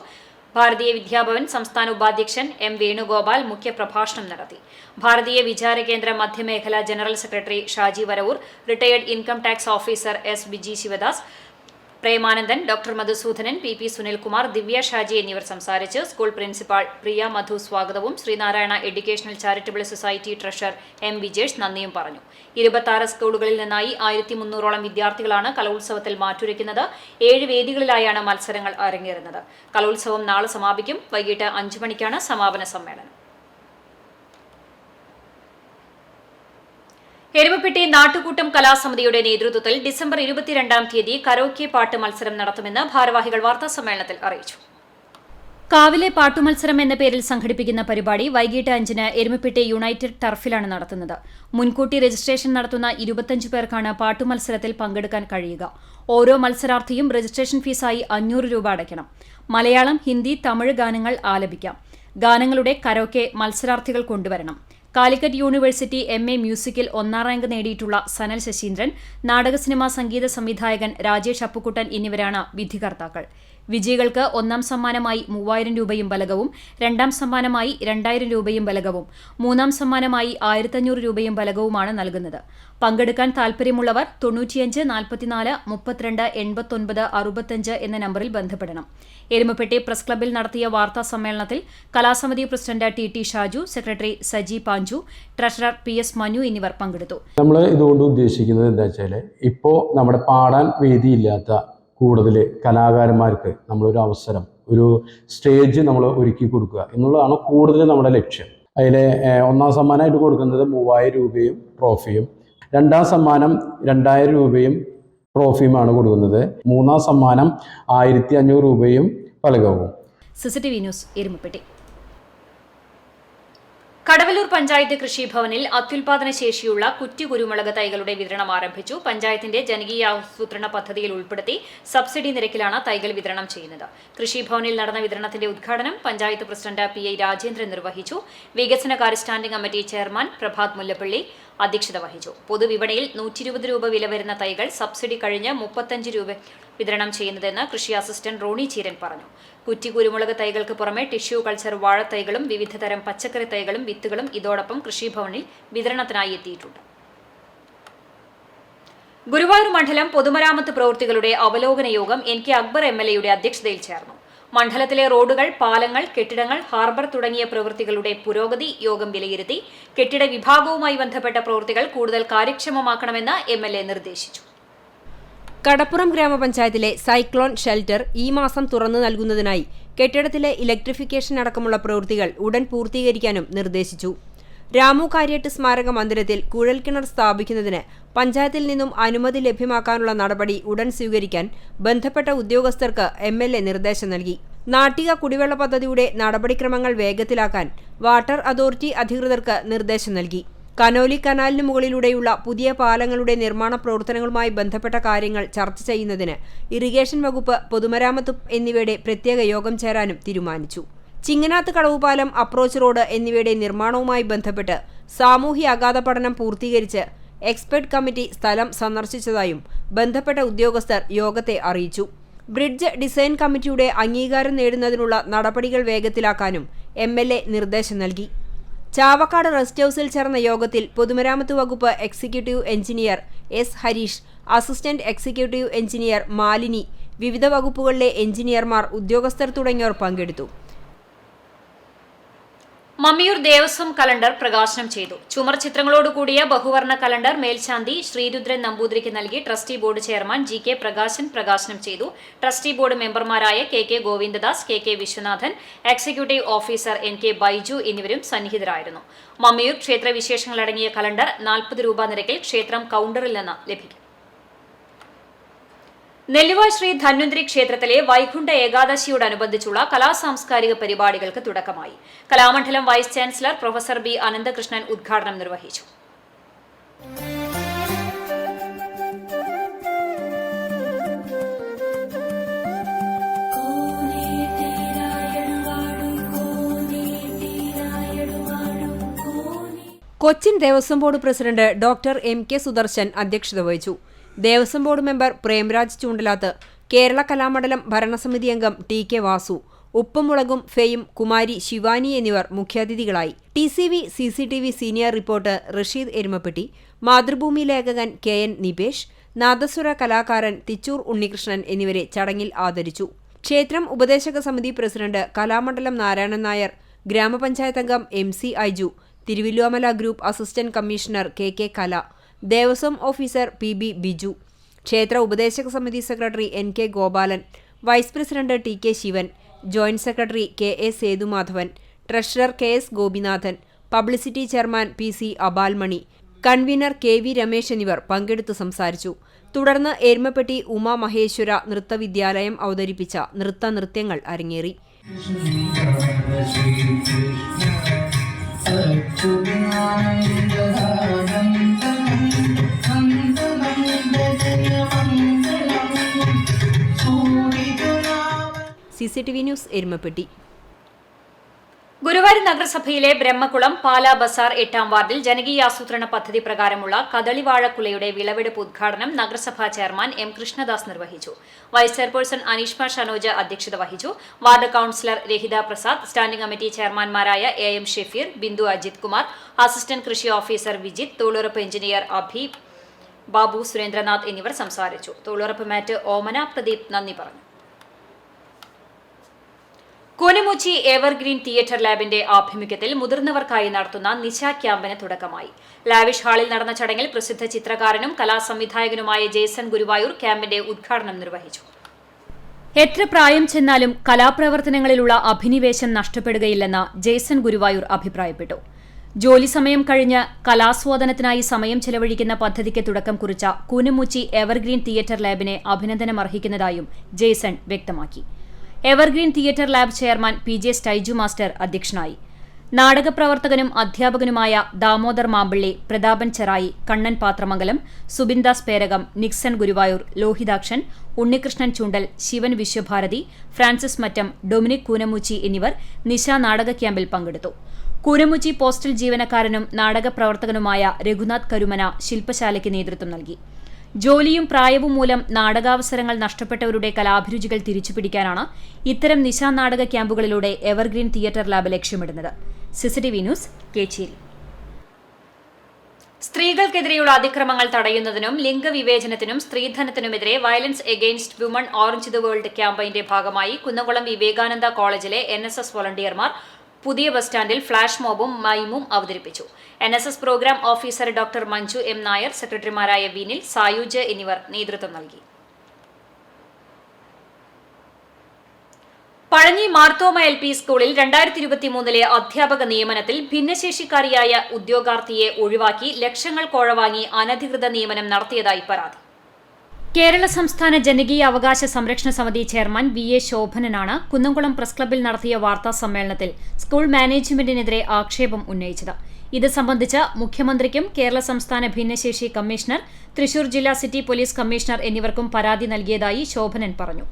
Speaker 1: ഭാരതീയ വിദ്യാഭവൻ സംസ്ഥാന ഉപാധ്യക്ഷൻ M വേണുഗോപാൽ മുഖ്യപ്രഭാഷണം നടത്തി. ഭാരതീയ വിചാരകേന്ദ്ര മധ്യമേഖല general secretary Shaji Varavoor, retired income tax officer S Biji Sivadas, Premanandan, doctor Madhusoodanan, PP Sunilkumar, Divya Shaji എന്നിവർ സംസാരിച്ച്. സ്കൂൾ പ്രിൻസിപ്പാൾ പ്രിയ മധു സ്വാഗതവും Sreenarayana educational charitable society treasurer M Vijesh നന്ദിയും പറഞ്ഞു. 26 സ്കൂളുകളിൽ നിന്നായി 1300ഓളം വിദ്യാർത്ഥികളാണ് കലോത്സവത്തിൽ മാറ്റുരയ്ക്കുന്നത്. 7 വേദികളിലായാണ് മത്സരങ്ങൾ അരങ്ങേറുന്നത്. കലോത്സവം നാളെ സമാപിക്കും. വൈകിട്ട് 5 മണിക്കാണ് സമാപന സമ്മേളനം. എരുമപ്പെട്ടി നാട്ടുകൂട്ടം കലാസമിതിയുടെ നേതൃത്വത്തിൽ ഡിസംബർ 22-ാം തീയതി കരോക്കെ പാട്ട് മത്സരം നടത്തുമെന്ന് ഭാരവാഹികൾ വാർത്താസമ്മേളനത്തിൽ അറിയിച്ചു. കാവിലെ പാട്ടുമത്സരം എന്ന പേരിൽ സംഘടിപ്പിക്കുന്ന പരിപാടി വൈകിട്ട് 5-ന് എരുമപ്പെട്ടി യുണൈറ്റഡ് ടർഫിലാണ് നടത്തുന്നത്. മുൻകൂട്ടി രജിസ്ട്രേഷൻ നടത്തുന്ന 25 പേർക്കാണ് പാട്ടുമത്സരത്തിൽ പങ്കെടുക്കാൻ കഴിയുക. ഓരോ മത്സരാർത്ഥിയും രജിസ്ട്രേഷൻ ഫീസായി 500 രൂപ അടയ്ക്കണം. മലയാളം, ഹിന്ദി, തമിഴ് ഗാനങ്ങൾ ആലപിക്കാം. ഗാനങ്ങളുടെ കരോക്കെ മത്സരാർത്ഥികൾ കൊണ്ടുവരണം. കാലിക്കറ്റ് യൂണിവേഴ്സിറ്റി MA മ്യൂസിക്കിൽ 1ാം റാങ്ക് നേടിയിട്ടുള്ള സനൽ ശശീന്ദ്രൻ, നാടക സിനിമാ സംഗീത സംവിധായകൻ രാജേഷ് അപ്പുക്കുട്ടൻ എന്നിവരാണ് വിധികർത്താക്കൾ. വിജയികൾക്ക് ഒന്നാം സമ്മാനമായി 3000 രൂപയും ബലകവും, രണ്ടാം സമ്മാനമായി 2000 രൂപയും ബലകവും, മൂന്നാം സമ്മാനമായി 1500 രൂപയും ബലകവുമാണ് നൽകുന്നത്. പങ്കെടുക്കാൻ താൽപര്യമുള്ളവർ 95 44 32 89 65 എന്ന നമ്പറിൽ ബന്ധപ്പെടണം. എരുമപ്പെട്ടി പ്രസ് ക്ലബ്ബിൽ നടത്തിയ വാർത്താ സമ്മേളനത്തിൽ കലാസമിതി പ്രസിഡന്റ് ടി Shaju, secretary Saji Panchu, treasurer PS Manu എന്നിവർ പങ്കെടുത്തു.
Speaker 6: നമ്മൾ ഇതുകൊണ്ട് ഉദ്ദേശിക്കുന്നത് എന്താ വെച്ചാൽ, ഇപ്പോൾ നമ്മുടെ പാടാൻ വേദിയില്ലാത്ത കൂടുതൽ കലാകാരന്മാർക്ക് നമ്മളൊരു അവസരം, ഒരു സ്റ്റേജ് നമ്മൾ ഒരുക്കി കൊടുക്കുക എന്നുള്ളതാണ് കൂടുതൽ നമ്മുടെ ലക്ഷ്യം. അതിൽ ഒന്നാം സമ്മാനമായിട്ട് കൊടുക്കുന്നത് 3000 രൂപയും ട്രോഫിയും, രണ്ടാം സമ്മാനം 2000 രൂപയും ട്രോഫിയുമാണ് കൊടുക്കുന്നത്, മൂന്നാം സമ്മാനം 1500 രൂപയും ഫലകവും.
Speaker 1: CCTV news Erumapetty. കടവല്ലൂർ പഞ്ചായത്ത് കൃഷിഭവനിൽ അത്യുൽപാദന ശേഷിയുള്ള കുറ്റി കുരുമുളക് തൈകളുടെ വിതരണം ആരംഭിച്ചു. പഞ്ചായത്തിന്റെ ജനകീയ ആസൂത്രണ പദ്ധതിയിൽ ഉൾപ്പെടുത്തി സബ്സിഡി നിരക്കിലാണ് തൈകൾ വിതരണം ചെയ്യുന്നത്. കൃഷിഭവനിൽ നടന്ന വിതരണത്തിന്റെ ഉദ്ഘാടനം പഞ്ചായത്ത് പ്രസിഡന്റ് PI രാജേന്ദ്രൻ നിർവഹിച്ചു. വികസനകാര്യ standing committee chairman Prabhat Mullappally അധ്യക്ഷത വഹിച്ചു. പൊതുവിപണിയിൽ 120 രൂപ വില വരുന്ന തൈകൾ സബ്സിഡി കഴിഞ്ഞ് 35 രൂപ വിതരണം ചെയ്യുന്നതെന്ന് കൃഷി അസിസ്റ്റന്റ് റോണി ചീരൻ പറഞ്ഞു. കുറ്റി കുരുമുളക് തൈകൾക്ക് പുറമെ ടിഷ്യൂ കൾച്ചർ വാഴത്തൈകളും വിവിധതരം പച്ചക്കറി തൈകളും വിത്തുകളും ഇതോടൊപ്പം കൃഷിഭവനിൽ വിതരണത്തിനായി എത്തിയിട്ടുണ്ട്. ഗുരുവായൂർ മണ്ഡലം പൊതുമരാമത്ത് പ്രവൃത്തികളുടെ അവലോകന യോഗം NK അക്ബർ MLA യുടെ അധ്യക്ഷതയിൽ ചേർന്നു. മണ്ഡലത്തിലെ റോഡുകൾ, പാലങ്ങൾ, കെട്ടിടങ്ങൾ, ഹാർബർ തുടങ്ങിയ പ്രവൃത്തികളുടെ പുരോഗതി യോഗം വിലയിരുത്തി. കെട്ടിട വിഭാഗവുമായി ബന്ധപ്പെട്ട പ്രവൃത്തികൾ കൂടുതൽ കാര്യക്ഷമമാക്കണമെന്ന് MLA നിർദ്ദേശിച്ചു.
Speaker 2: കടപ്പുറം ഗ്രാമപഞ്ചായത്തിലെ സൈക്ലോൺ ഷെൽട്ടർ ഈ മാസം തുറന്നു നൽകുന്നതിനായി കെട്ടിടത്തിലെ ഇലക്ട്രിഫിക്കേഷൻ അടക്കമുള്ള പ്രവൃത്തികൾ ഉടൻ പൂർത്തീകരിക്കാനും നിർദ്ദേശിച്ചു. രാമു കാര്യേട്ട് സ്മാരക മന്ദിരത്തിൽ കുഴൽക്കിണർ സ്ഥാപിക്കുന്നതിന് പഞ്ചായത്തിൽ നിന്നും അനുമതി ലഭ്യമാക്കാനുള്ള നടപടി ഉടൻ സ്വീകരിക്കാൻ ബന്ധപ്പെട്ട ഉദ്യോഗസ്ഥർക്ക് MLA നിർദ്ദേശം നൽകി. നാട്ടിക കുടിവെള്ള പദ്ധതിയുടെ നടപടിക്രമങ്ങൾ വേഗത്തിലാക്കാൻ വാട്ടർ അതോറിറ്റി അധികൃതർക്ക് നിർദ്ദേശം നൽകി. കനോലി കനാലിന് മുകളിലൂടെയുള്ള പുതിയ പാലങ്ങളുടെ നിർമ്മാണ പ്രവർത്തനങ്ങളുമായി ബന്ധപ്പെട്ട കാര്യങ്ങൾ ചർച്ച ചെയ്യുന്നതിന് ഇറിഗേഷൻ വകുപ്പ്, പൊതുമരാമത്ത് എന്നിവയുടെ പ്രത്യേക യോഗം ചേരാനും തീരുമാനിച്ചു. ചിങ്ങനാത്ത് കടവുപാലം, അപ്രോച്ച് റോഡ് എന്നിവയുടെ നിർമ്മാണവുമായി ബന്ധപ്പെട്ട് സാമൂഹ്യ അഗാധ പഠനം പൂർത്തീകരിച്ച് എക്സ്പെർട്ട് കമ്മിറ്റി സ്ഥലം സന്ദർശിച്ചതായും ബന്ധപ്പെട്ട ഉദ്യോഗസ്ഥർ യോഗത്തെ അറിയിച്ചു. ബ്രിഡ്ജ് ഡിസൈൻ കമ്മിറ്റിയുടെ അംഗീകാരം നേടുന്നതിനുള്ള നടപടികൾ വേഗത്തിലാക്കാനും MLA നിർദ്ദേശം നൽകി. ചാവക്കാട് റെസ്റ്റ് ഹൌസിൽ ചേർന്ന യോഗത്തിൽ പൊതുമരാമത്ത് വകുപ്പ് executive engineer S Harish, assistant executive engineer Malini, വിവിധ വകുപ്പുകളിലെ എഞ്ചിനീയർമാർ, ഉദ്യോഗസ്ഥർ തുടങ്ങിയവർ പങ്കെടുത്തു.
Speaker 1: മമ്മിയൂർ ദേവസ്വം കലണ്ടർ പ്രകാശനം ചെയ്തു. ചുമർ ചിത്രങ്ങളോടുകൂടിയ ബഹുവർണ്ണ കലണ്ടർ മേൽശാന്തി ശ്രീരുദ്രൻ നമ്പൂതിരിക്ക് നൽകി trustee board chairman GK Prakashan പ്രകാശനം ചെയ്തു. ട്രസ്റ്റി ബോർഡ് മെമ്പർമാരായ KK Govindadas, KK Viswanathan, executive officer NK Baiju എന്നിവരും സന്നിഹിതരായിരുന്നു. മമ്മിയൂർ ക്ഷേത്ര വിശേഷങ്ങളടങ്ങിയ കലണ്ടർ 40 രൂപ നിരക്കിൽ ക്ഷേത്രം കൗണ്ടറിൽ നിന്ന് ലഭിക്കും. നെല്ലുവാ ശ്രീ ധന്വന്തരി ക്ഷേത്രത്തിലെ വൈകുണ്ഠ ഏകാദശിയോടനുബന്ധിച്ചുള്ള കലാസാംസ്കാരിക പരിപാടികൾക്ക് തുടക്കമായി. Kalamandalam vice chancellor professor B Ananthakrishnan ഉദ്ഘാടനം നിർവഹിച്ചു.
Speaker 2: Cochin Devaswom board president doctor MK Sudarshan അധ്യക്ഷത വഹിച്ചു. ദേവസ്വം ബോർഡ് മെമ്പർ പ്രേംരാജ് ചൂണ്ടലാത്ത്, കേരള കലാമണ്ഡലം ഭരണസമിതി അംഗം TK വാസു, ഉപ്പുമുളകും ഫെയും കുമാരി ശിവാനി എന്നിവർ മുഖ്യാതിഥികളായി. TCV CCTV senior reporter Rasheed Erumapetty, Mathrubhumi ലേഖകൻ KN നിപേഷ്, നാദസ്വര കലാകാരൻ തിച്ചൂർ ഉണ്ണികൃഷ്ണൻ എന്നിവരെ ചടങ്ങിൽ ആദരിച്ചു. ക്ഷേത്രം ഉപദേശക സമിതി പ്രസിഡന്റ് കലാമണ്ഡലം നാരായണൻ നായർ, ഗ്രാമപഞ്ചായത്ത് അംഗം MC Aiju, Thiruvillwamala group assistant commissioner KK Kala, Devaswom officer PB Biju, ക്ഷേത്ര ഉപദേശക സമിതി secretary NK Gopalan, vice president TK Sivan, joint secretary KA Sethumadhavan, treasurer KS Gopinathan, publicity chairman PC Abalmani, convener KV Ramesh എന്നിവർ പങ്കെടുത്തു സംസാരിച്ചു. തുടർന്ന് എരുമപ്പെട്ടി ഉമാ മഹേശ്വര നൃത്തവിദ്യാലയം അവതരിപ്പിച്ച നൃത്തനൃത്യങ്ങൾ അരങ്ങേറി. CCTV news Erumapetty.
Speaker 1: ഗുരുവായൂർ നഗരസഭയിലെ ബ്രഹ്മകുളം പാലാ ബസാർ 8-ാം വാർഡിൽ ജനകീയാസൂത്രണ പദ്ധതി പ്രകാരമുള്ള കദളിവാഴക്കുലയുടെ വിളവെടുപ്പ് ഉദ്ഘാടനം നഗരസഭാ ചെയർമാൻ എം കൃഷ്ണദാസ് നിർവഹിച്ചു. വൈസ് ചെയർപേഴ്സൺ അനീഷ്മ ഷനോജ് അധ്യക്ഷത വഹിച്ചു. Ward councillor Rahitha Prasad, standing committee ചെയർമാൻമാരായ AM ഷെഫീർ, ബിന്ദു അജിത് കുമാർ, അസിസ്റ്റന്റ് കൃഷി ഓഫീസർ വിജിത്, തൊഴിലുറപ്പ് എഞ്ചിനീയർ അഭി, ബാബു സുരേന്ദ്രനാഥ് എന്നിവർ സംസാരിച്ചു. തൊഴിലുറപ്പ് മാറ്റ് ഓമന പ്രദീപ് നന്ദി പറഞ്ഞു. കൂനമുച്ചി എവർഗ്രീൻ തിയേറ്റർ ലാബിന്റെ ആഭിമുഖ്യത്തിൽ മുതിർന്നവർക്കായി നടത്തുന്ന നിശ ക്യാമ്പിന് തുടക്കമായി. ലാവിഷ് ഹാളിൽ നടന്ന ചടങ്ങിൽ പ്രസിദ്ധ ചിത്രകാരനും കലാസംവിധായകനുമായ ജേസൺ ഗുരുവായൂർ ക്യാമ്പിന്റെ ഉദ്ഘാടനം നിർവഹിച്ചു. എത്ര പ്രായം ചെന്നാലും കലാപ്രവർത്തനങ്ങളിലുള്ള അഭിനിവേശം നഷ്ടപ്പെടുകയില്ലെന്ന് ജേസൺ ഗുരുവായൂർ അഭിപ്രായപ്പെട്ടു. ജോലി സമയം കഴിഞ്ഞ് കലാസ്വാദനത്തിനായി സമയം ചെലവഴിക്കുന്ന പദ്ധതിക്ക് തുടക്കം കുറിച്ച കൂനമുച്ചി എവർഗ്രീൻ തിയേറ്റർ ലാബിനെ അഭിനന്ദനമർഹിക്കുന്നതായും ജേസൺ വ്യക്തമാക്കി. Evergreen theatre lab chairman PJ Staiju master അധ്യക്ഷനായി. നാടകപ്രവർത്തകനും അധ്യാപകനുമായ ദാമോദർ മാമ്പിള്ളി, പ്രതാപൻ ചെറായി, കണ്ണൻ പാത്രമംഗലം, സുബിൻദാസ് പേരകം, നിക്സൺ ഗുരുവായൂർ, ലോഹിതാക്ഷൻ, ഉണ്ണികൃഷ്ണൻ ചൂണ്ടൽ, ശിവൻ വിശ്വഭാരതി, ഫ്രാൻസിസ് മറ്റം, ഡൊമിനിക് കൂനമുച്ചി എന്നിവർ നിശ നാടക ക്യാമ്പിൽ പങ്കെടുത്തു. കൂനമുച്ചി പോസ്റ്റൽ ജീവനക്കാരനും നാടകപ്രവർത്തകനുമായ രഘുനാഥ് കരുമന ശില്പശാലയ്ക്ക് നേതൃത്വം നൽകി. ജോലിയും പ്രായവും മൂലം നാടകാവസരങ്ങൾ നഷ്ടപ്പെട്ടവരുടെ കലാഭിരുചികൾ തിരിച്ചുപിടിക്കാനാണ് ഇത്തരം നിശാ നാടക ക്യാമ്പുകളിലൂടെ എവർഗ്രീൻ തിയേറ്റർ ലാബ് ലക്ഷ്യമിടുന്നത്. CCTV news, Kechery. സ്ത്രീകൾക്കെതിരെയുള്ള അതിക്രമങ്ങൾ തടയുന്നതിനും ലിംഗവിവേചനത്തിനും സ്ത്രീധനത്തിനുമെതിരെ violence against women orange the world ക്യാമ്പയിന്റെ ഭാഗമായി കുന്നംകുളം വിവേകാനന്ദ കോളേജിലെ NSS വോളണ്ടിയർമാർ പുതിയ ബസ് സ്റ്റാൻഡിൽ ഫ്ളാഷ് മോബും മൈമും അവതരിപ്പിച്ചു. NSS program officer doctor Manju M. Nair, സെക്രട്ടറിമാരായ വിനിൽ, സായുജ് എന്നിവർ നേതൃത്വം നൽകി. പഴഞ്ഞി മാർത്തോമ LP സ്കൂളിൽ 2023 അധ്യാപക നിയമനത്തിൽ ഭിന്നശേഷിക്കാരിയായ ഉദ്യോഗാർത്ഥിയെ ഒഴിവാക്കി ലക്ഷങ്ങൾ കോഴവാങ്ങി അനധികൃത നിയമനം നടത്തിയതായി പരാതി. കേരള സംസ്ഥാന ജനകീയ അവകാശ സംരക്ഷണ സമിതി ചെയർമാൻ VA ശോഭനനാണ് കുന്നംകുളം പ്രസ് ക്ലബ്ബിൽ നടത്തിയ വാർത്താ സമ്മേളനത്തിൽ സ്കൂൾ മാനേജ്മെന്റിനെതിരെ ആക്ഷേപം ഉന്നയിച്ചത്. ഇത് സംബന്ധിച്ച് മുഖ്യമന്ത്രിക്കും കേരള സംസ്ഥാന ഭിന്നശേഷി കമ്മീഷണർ, തൃശൂർ ജില്ലാ സിറ്റി പോലീസ് കമ്മീഷണർ എന്നിവർക്കും പരാതി നൽകിയതായി ശോഭനൻ പറഞ്ഞു.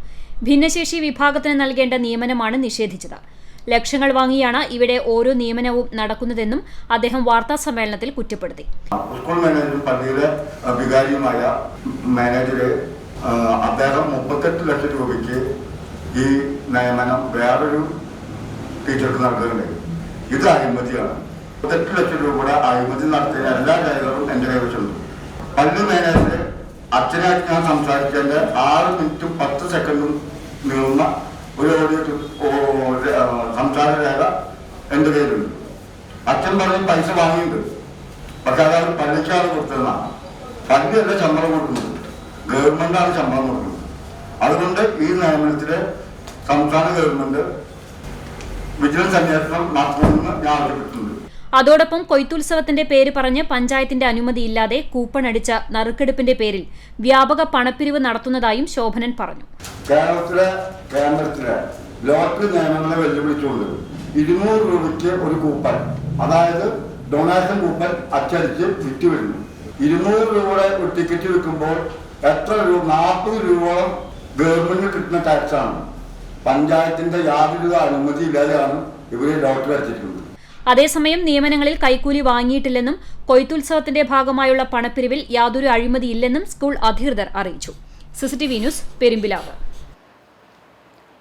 Speaker 1: ഭിന്നശേഷി വിഭാഗത്തിന് നൽകേണ്ട നിയമനമാണ് നിഷേധിച്ചത്. ലക്ഷങ്ങൾ വാങ്ങിയാണ് ഇവിടെ ഓരോ നിയമനവും നടക്കുന്നതെന്നും അദ്ദേഹം വാർത്താ സമ്മേളനത്തിൽ കുറ്റപ്പെടുത്തി.
Speaker 7: സ്കൂൾ മാനേജ്മെന്റ് പള്ളിയിലെ വികാരിയുമായ മാനേജര് അദ്ദേഹം 38 ലക്ഷം രൂപയ്ക്ക് ഈ നിയമനം വേറൊരു ടീച്ചർക്ക് നൽകുന്നുണ്ട്. ഇത് അഴിമതിയാണ്. 38 ലക്ഷം രൂപയുടെ അഴിമതി നടത്തിയ എല്ലാ രേഖകളും എന്റെ കൈവശമുണ്ട്. പള്ളി മാനേജര് അച്ഛനായിട്ട് ഞാൻ സംസാരിച്ചതിന്റെ 6 മിനിറ്റും 10 സെക്കൻഡും നീളുന്ന ഒരു സംസാര രേഖ എന്റെ കയ്യിലുണ്ട്. അച്ഛൻ പറഞ്ഞ് പൈസ വാങ്ങിയിട്ടുണ്ട്, പക്ഷെ അതാണ് പള്ളിക്കാണ് കൊടുത്തതെന്നാണ്. പള്ളിയല്ല ശമ്പളം കൊടുക്കുന്നത്, ഗവൺമെന്റാണ് ശമ്പളം കൊടുക്കുന്നത്. അതുകൊണ്ട് ഈ നിയമനത്തിലെ സംസ്ഥാന ഗവൺമെന്റ് വിജിലൻസ് അന്വേഷണം നടത്തണമെന്ന് ഞാൻ ആവശ്യപ്പെട്ടിട്ടുണ്ട്.
Speaker 1: അതോടൊപ്പം കൊയ്ത്തുത്സവത്തിന്റെ പേര് പറഞ്ഞ് പഞ്ചായത്തിന്റെ അനുമതിയില്ലാതെ കൂപ്പൺ അടിച്ച നറുക്കെടുപ്പിന്റെ പേരിൽ വ്യാപക പണപ്പിരിവ് നടത്തുന്നതായും ശോഭനൻ പറഞ്ഞു.
Speaker 7: കേരളത്തിലെ കേന്ദ്രത്തിലെ ലോട്ടറി നിയമങ്ങളെ വെല്ലുവിളിച്ചുകൊണ്ട് 200 രൂപയ്ക്ക് ഒരു കൂപ്പൺ, അതായത് ഡൊണേഷൻ കൂപ്പൺ അച്ചടിച്ച് വിറ്റ് വരുന്നു. 200 രൂപയുടെ ഒരു ടിക്കറ്റ് വിൽക്കുമ്പോൾ എത്ര രൂപ? 40 രൂപയോളം ഗവൺമെന്റിന് കിട്ടുന്ന ടാക്സാണ്. പഞ്ചായത്തിന്റെ യാതൊരു അനുമതി ഇല്ലാതെയാണ് ഇവരെ ലോട്ടറി അടിച്ചിട്ടുള്ളത്.
Speaker 1: അതേസമയം നിയമനങ്ങളിൽ കൈക്കൂലി വാങ്ങിയിട്ടില്ലെന്നും കൊയ്ത്തുത്സവത്തിന്റെ ഭാഗമായുള്ള പണപ്പിരിവിൽ യാതൊരു അഴിമതിയില്ലെന്നും സ്കൂൾ അധികൃതർ അറിയിച്ചു. CCTV news, Perumpilavu.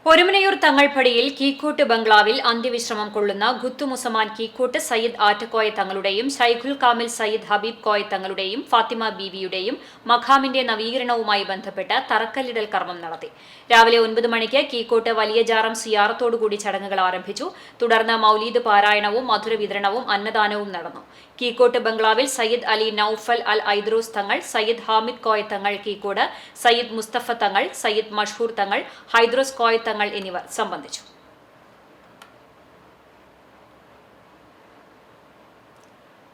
Speaker 1: പൊരുമനയൂർ തങ്ങൾപ്പടിയിൽ കീക്കോട്ട് ബംഗ്ലാവിൽ അന്ത്യവിശ്രമം കൊള്ളുന്ന ഖുത്തുമുസമാൻ കീക്കോട്ട് സയ്യിദ് ആറ്റക്കോയ തങ്ങളുടെയും ഷൈഖുൽ കാമിൽ സയ്യിദ് ഹബീബ് കോയ തങ്ങളുടെയും ഫാത്തിമ ബീവിയുടെയും മഖാമിന്റെ നവീകരണവുമായി ബന്ധപ്പെട്ട് തറക്കല്ലിടൽ കർമ്മം നടത്തി. രാവിലെ 9 മണിക്ക് കീക്കോട്ട് വലിയ ജാറം സിയാറത്തോടുകൂടി ചടങ്ങുകൾ ആരംഭിച്ചു. തുടർന്ന് മൗലീദ് പാരായണവും മധുര വിതരണവും അന്നദാനവും നടന്നു. കീക്കോട്ട് ബംഗ്ലാവിൽ സയ്യിദ് അലി നൌഫൽ അൽ ഐദ്രൂസ് തങ്ങൾ, സയ്യിദ് ഹാമിദ് കോയ തങ്ങൾ കീക്കോട്, സയ്യിദ് മുസ്തഫ തങ്ങൾ, സയ്യിദ് മഷ്ഹൂർ തങ്ങൾ, ഹൈദ്രോസ് കോയ തങ്ങൾ എന്നിവർ സംബന്ധിച്ചു.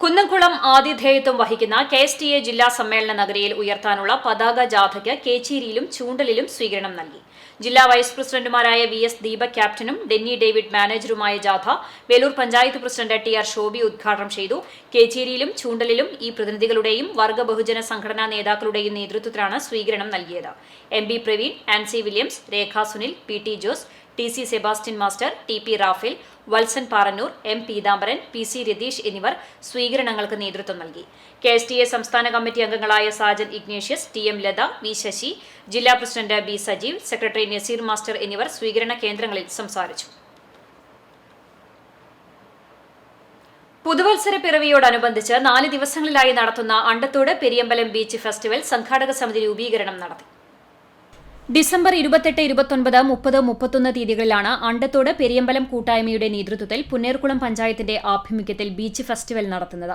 Speaker 1: കുന്നംകുളം ആതിഥേയത്വം വഹിക്കുന്ന KSTA ജില്ലാ സമ്മേളന നഗരിയിൽ ഉയർത്താനുള്ള പതാക ജാഥയ്ക്ക് കേച്ചേരിയിലും ചൂണ്ടലിലും സ്വീകരണം നൽകി. ജില്ലാ വൈസ് പ്രസിഡന്റുമാരായ VS ദീപക് ക്യാപ്റ്റനും ഡെന്നി ഡേവിഡ് മാനേജറുമായ ജാഥ വേലൂർ പഞ്ചായത്ത് പ്രസിഡന്റ് TR ഷോബി ഉദ്ഘാടനം ചെയ്തു. കേച്ചേരിയിലും ചൂണ്ടലിലും ഈ പ്രതിനിധികളുടെയും വർഗ ബഹുജന സംഘടനാ നേതാക്കളുടെയും നേതൃത്വത്തിലാണ് സ്വീകരണം നൽകിയത്. MB Praveen, Ancy Williams, Rekha Sunil, PT Jose, TC Sebastian master, TP Raphael, Valsan Parannur, M Peethambaran, PC Ratheesh എന്നിവർ സ്വീകരണങ്ങൾക്ക് നേതൃത്വം നൽകി. KSTA സംസ്ഥാന കമ്മിറ്റി അംഗങ്ങളായ Sajan Ignatius, TM Latha, V Sasi, ജില്ലാ president B Sajeev, secretary Naseer master എന്നിവർ സ്വീകരണ കേന്ദ്രങ്ങളിൽ സംസാരിച്ചു. പുതുവത്സര പിറവിയോടനുബന്ധിച്ച് 4 ദിവസങ്ങളിലായി നടത്തുന്ന അണ്ടത്തോട് പെരിയമ്പലം ബീച്ച് ഫെസ്റ്റിവൽ സംഘാടക സമിതി രൂപീകരണം നടത്തി. ഡിസംബർ 28, 29, 30, 31 തീയതികളിലാണ് അണ്ടത്തോട് പെരിയമ്പലം കൂട്ടായ്മയുടെ നേതൃത്വത്തിൽ പുന്നേർകുളം പഞ്ചായത്തിന്റെ ആഭിമുഖ്യത്തിൽ ബീച്ച് ഫെസ്റ്റിവൽ നടത്തുന്നത്.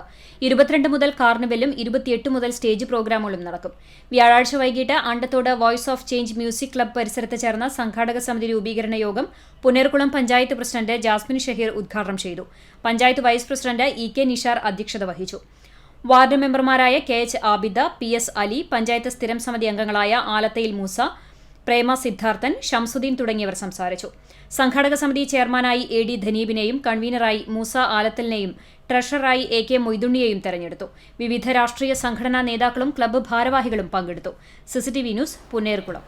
Speaker 1: 22 മുതൽ കാർണിവലും 28 മുതൽ സ്റ്റേജ് പ്രോഗ്രാമുകളും നടക്കും. വ്യാഴാഴ്ച വൈകിട്ട് Andathode voice of change music club പരിസരത്ത് ചേർന്ന സംഘാടക സമിതി രൂപീകരണ യോഗം പുന്നേർകുളം പഞ്ചായത്ത് പ്രസിഡന്റ് ജാസ്മിൻ ഷഹീർ ഉദ്ഘാടനം ചെയ്തു. Panchayat vice president EK Nishar അധ്യക്ഷത വഹിച്ചു. വാർഡ് മെമ്പർമാരായ KH ആബിദ, PS അലി, പഞ്ചായത്ത് സ്ഥിരം സമിതി അംഗങ്ങളായ ആലത്തയിൽ മൂസ, പ്രേമ സിദ്ധാർത്ഥൻ, ഷംസുദ്ദീൻ തുടങ്ങിയവർ സംസാരിച്ചു. സംഘാടക സമിതി ചെയർമാനായി AD ധനീബിനെയും കൺവീനറായി മൂസ ആലത്തലിനെയും ട്രഷററായി AK മൊയ്തുണ്ണിയെയും തെരഞ്ഞെടുത്തു. വിവിധ രാഷ്ട്രീയ സംഘടനാ നേതാക്കളും ക്ലബ്ബ് ഭാരവാഹികളും പങ്കെടുത്തു. CCTV news, Punnerkulam.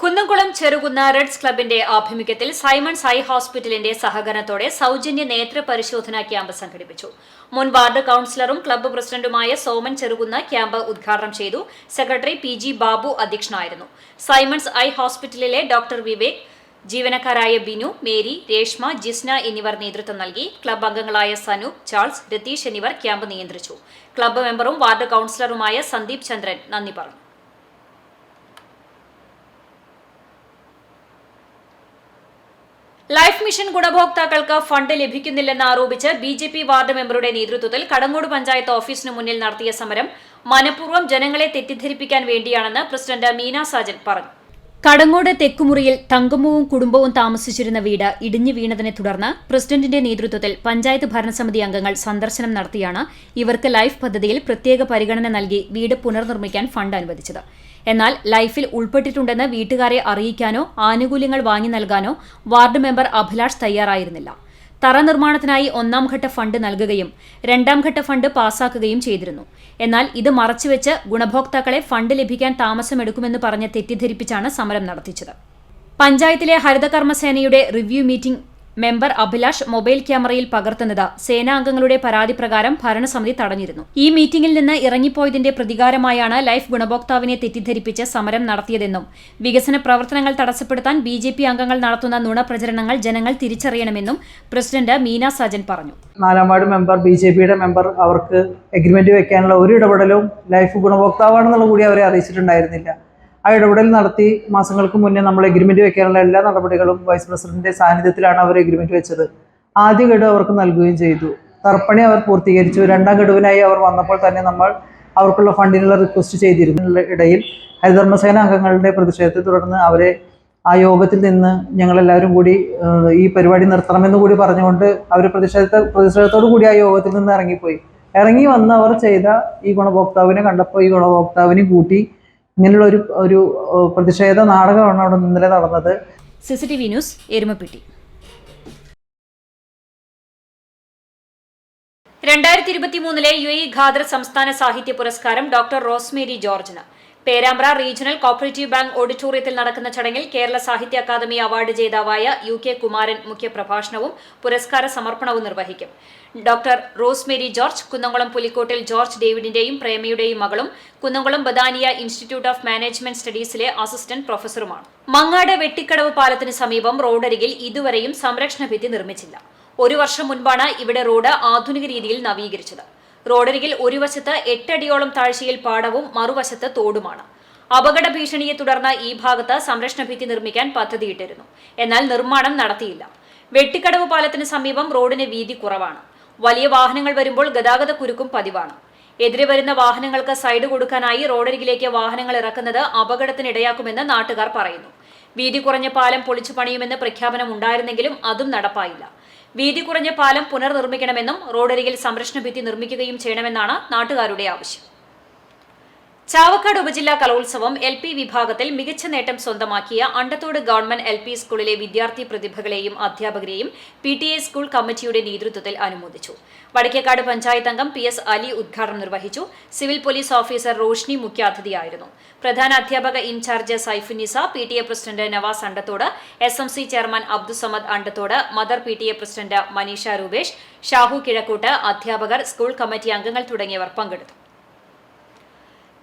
Speaker 1: Kunnamkulam Cherukunnu Reds ക്ലബിന്റെ ആഭിമുഖ്യത്തിൽ സൈമൺസ് ഐ ഹോസ്പിറ്റലിന്റെ സഹകരണത്തോടെ സൗജന്യ നേത്ര പരിശോധനാ ക്യാമ്പ് സംഘടിപ്പിച്ചു. മുൻ വാർഡ് കൌൺസിലറും ക്ലബ്ബ് പ്രസിഡന്റുമായ സോമൻ ചെറുകുന്ന ക്യാമ്പ് ഉദ്ഘാടനം ചെയ്തു. സെക്രട്ടറി PG ബാബു അധ്യക്ഷനായിരുന്നു. സൈമൺസ് ഐ ഹോസ്പിറ്റലിലെ ഡോക്ടർ വിവേക്, ജീവനക്കാരായ ബിനു, മേരി, രേഷ്മ, ജിസ്ന എന്നിവർ നേതൃത്വം നൽകി. ക്ലബ്ബ് അംഗങ്ങളായ സനൂപ്, ചാൾസ്, രതീഷ് എന്നിവർ ക്യാമ്പ് നിയന്ത്രിച്ചു. ക്ലബ്ബ് മെമ്പറും വാർഡ് കൌൺസിലറുമായ സന്ദീപ് ചന്ദ്രൻ നന്ദി പറഞ്ഞു. ലൈഫ് മിഷൻ ഗുണഭോക്താക്കൾക്ക് ഫണ്ട് ലഭിക്കുന്നില്ലെന്ന് ആരോപിച്ച് BJP വാർഡ് മെമ്പറുടെ നേതൃത്വത്തിൽ കടങ്ങോട് പഞ്ചായത്ത് ഓഫീസിനു മുന്നിൽ നടത്തിയ സമരം മനഃപൂർവ്വം ജനങ്ങളെ തെറ്റിദ്ധരിപ്പിക്കാൻ വേണ്ടിയാണെന്ന് പ്രസിഡന്റ് മീന സാജൻ പറഞ്ഞു. കടങ്ങോട് തെക്കുമുറിയിൽ തങ്കമ്മുവും കുടുംബവും താമസിച്ചിരുന്ന വീട് ഇടിഞ്ഞു വീണതിനെ തുടർന്ന് പ്രസിഡന്റിന്റെ നേതൃത്വത്തിൽ പഞ്ചായത്ത് ഭരണസമിതി അംഗങ്ങൾ സന്ദർശനം നടത്തിയാണ് ഇവർക്ക് ലൈഫ് പദ്ധതിയിൽ പ്രത്യേക പരിഗണന നൽകി വീട് പുനർനിർമ്മിക്കാൻ ഫണ്ട് അനുവദിച്ചത്. എന്നാൽ ലൈഫിൽ ഉൾപ്പെട്ടിട്ടുണ്ടെന്ന് വീട്ടുകാരെ അറിയിക്കാനോ ആനുകൂല്യങ്ങൾ വാങ്ങി നൽകാനോ വാർഡ് മെമ്പർ അഭിലാഷ് തയ്യാറായിരുന്നില്ല. തറ നിർമ്മാണത്തിനായി 1ാം ഘട്ട ഫണ്ട് നൽകുകയും 2ാം ഘട്ട ഫണ്ട് പാസാക്കുകയും ചെയ്തിരുന്നു. എന്നാൽ ഇത് മറച്ചുവെച്ച് ഗുണഭോക്താക്കളെ ഫണ്ട് ലഭിക്കാൻ താമസമെടുക്കുമെന്ന് പറഞ്ഞ് തെറ്റിദ്ധരിപ്പിച്ചാണ് സമരം നടത്തിച്ചത്. പഞ്ചായത്തിലെ ഹരിതകർമ്മസേനയുടെ review meeting member Abhilash mobile ക്യാമറയിൽ പകർത്തുന്നത് സേനാംഗങ്ങളുടെ പരാതി പ്രകാരം ഭരണസമിതി തടഞ്ഞിരുന്നു. ഈ മീറ്റിംഗിൽ നിന്ന് ഇറങ്ങിപ്പോയതിന്റെ പ്രതികാരമായാണ് ലൈഫ് ഗുണഭോക്താവിനെ തെറ്റിദ്ധരിപ്പിച്ച് സമരം നടത്തിയതെന്നും വികസന പ്രവർത്തനങ്ങൾ തടസ്സപ്പെടുത്താൻ BJP അംഗങ്ങൾ നടത്തുന്ന നുണപ്രചരണങ്ങൾ ജനങ്ങൾ തിരിച്ചറിയണമെന്നും പ്രസിഡന്റ് മീന സാജൻ പറഞ്ഞു.
Speaker 8: 4ാം വാർഡ് മെമ്പർ, BJPയുടെ മെമ്പർ, അവർക്ക് എഗ്രിമെന്റ് വെക്കാനുള്ള ഒരു ഇടപെടലും ലൈഫ് ഗുണഭോക്താവാണെന്നുള്ള കൂടി അവരെ അറിയിച്ചിട്ടുണ്ടായിരുന്നില്ല. ആ ഇടപെടൽ നടത്തി മാസങ്ങൾക്ക് മുന്നേ നമ്മൾ എഗ്രിമെന്റ് വെക്കാനുള്ള എല്ലാ നടപടികളും വൈസ് പ്രസിഡന്റിന്റെ സാന്നിധ്യത്തിലാണ് അവർ എഗ്രിമെന്റ് വെച്ചത്. ആദ്യ ഗഡു അവർക്ക് നൽകുകയും ചെയ്തു. തർപ്പണി അവർ പൂർത്തീകരിച്ചു. 2ാം ഗഡുവിനായി അവർ വന്നപ്പോൾ തന്നെ നമ്മൾ അവർക്കുള്ള ഫണ്ടിനുള്ള റിക്വസ്റ്റ് ചെയ്തിരുന്ന ഇടയിൽ ഹരിതകർമ്മസേന അംഗങ്ങളുടെ പ്രതിഷേധത്തെ തുടർന്ന് അവരെ ആ യോഗത്തിൽ നിന്ന് ഞങ്ങളെല്ലാവരും കൂടി ഈ പരിപാടി നിർത്തണമെന്ന് കൂടി പറഞ്ഞുകൊണ്ട് അവർ പ്രതിഷേധത്തോടു കൂടി ആ യോഗത്തിൽ നിന്ന് ഇറങ്ങിപ്പോയി. ഇറങ്ങി വന്ന് അവർ ചെയ്ത ഈ ഗുണഭോക്താവിനെ കണ്ടപ്പോൾ ഈ ഗുണഭോക്താവിനെ കൂട്ടി ഇങ്ങനെയുള്ള ഒരു പ്രതിഷേധ നാടകമാണ് അവിടെ ഇന്നലെ നടന്നത്.
Speaker 1: CCTV news, Erumapetty. 2023 UAE Khader സംസ്ഥാന സാഹിത്യ പുരസ്കാരം ഡോക്ടർ റോസ്മേരി ജോർജിന്. പേരാമ്പ്ര റീജിയണൽ കോപ്പറേറ്റീവ് ബാങ്ക് ഓഡിറ്റോറിയത്തിൽ നടക്കുന്ന ചടങ്ങിൽ കേരള സാഹിത്യ അക്കാദമി അവാർഡ് ജേതാവായ UK കുമാരൻ മുഖ്യപ്രഭാഷണവും പുരസ്കാര സമർപ്പണവും നിർവഹിക്കും. ഡോക്ടർ റോസ്മേരി ജോർജ് കുന്നംകുളം പുലിക്കോട്ടിൽ ജോർജ് ഡേവിഡിന്റെയും പ്രേമയുടെയും മകളും Kunnamkulam Bethania institute of management സ്റ്റഡീസിലെ അസിസ്റ്റന്റ് പ്രൊഫസറുമാണ്. മങ്ങാട് വെട്ടിക്കടവ് പാലത്തിന് സമീപം റോഡരികിൽ ഇതുവരെയും സംരക്ഷണ ഭിത്തി നിർമ്മിച്ചില്ല. 1 വർഷം മുൻപാണ് ഇവിടെ റോഡ് ആധുനിക രീതിയിൽ നവീകരിച്ചത്. റോഡരികിൽ ഒരു വശത്ത് 8 അടിയോളം താഴ്ചയിൽ പാടവും മറുവശത്ത് തോടുമാണ്. അപകട ഭീഷണിയെ തുടർന്ന് ഈ ഭാഗത്ത് സംരക്ഷണ ഭിത്തി നിർമ്മിക്കാൻ പദ്ധതിയിട്ടിരുന്നു. എന്നാൽ നിർമ്മാണം നടത്തിയില്ല. വെട്ടിക്കടവ് പാലത്തിന് സമീപം റോഡിന് വീതി കുറവാണ്. വലിയ വാഹനങ്ങൾ വരുമ്പോൾ ഗതാഗത കുരുക്കും പതിവാണ്. എതിരെ വരുന്ന വാഹനങ്ങൾക്ക് സൈഡ് കൊടുക്കാനായി റോഡരികിലേക്ക് വാഹനങ്ങൾ ഇറക്കുന്നത് അപകടത്തിനിടയാക്കുമെന്ന് നാട്ടുകാർ പറയുന്നു. വീതി കുറഞ്ഞ പാലം പൊളിച്ചു പണിയുമെന്ന് പ്രഖ്യാപനം ഉണ്ടായിരുന്നെങ്കിലും അതും നടപ്പായില്ല. വീതി കുറഞ്ഞ പാലം പുനർനിർമ്മിക്കണമെന്നും റോഡരികിൽ സംരക്ഷണ ഭിത്തി നിർമ്മിക്കുകയും ചെയ്യണമെന്നാണ് നാട്ടുകാരുടെ ആവശ്യം. ചാവക്കാട് ഉപജില്ലാ കലോത്സവം LP വിഭാഗത്തിൽ മികച്ച നേട്ടം സ്വന്തമാക്കിയ അണ്ടത്തോട് ഗവൺമെന്റ് LP സ്കൂളിലെ വിദ്യാർത്ഥി പ്രതിഭകളെയും അധ്യാപകരെയും PTA സ്കൂൾ കമ്മിറ്റിയുടെ നേതൃത്വത്തിൽ അനുമോദിച്ചു. വടക്കേക്കാട് പഞ്ചായത്ത് അംഗം PS അലി ഉദ്ഘാടനം നിർവഹിച്ചു. സിവിൽ പോലീസ് ഓഫീസർ റോഷ്നി മുഖ്യാതിഥിയായിരുന്നു. പ്രധാന അധ്യാപക in charge Saifunisa, PTA president Navas Andathode, SMC chairman Abdussamad Andathode, mother PTA president Maneesha Rupesh, Shahu Kizhakkoot, അധ്യാപകർ, സ്കൂൾ കമ്മിറ്റി അംഗങ്ങൾ തുടങ്ങിയവർ പങ്കെടുത്തു.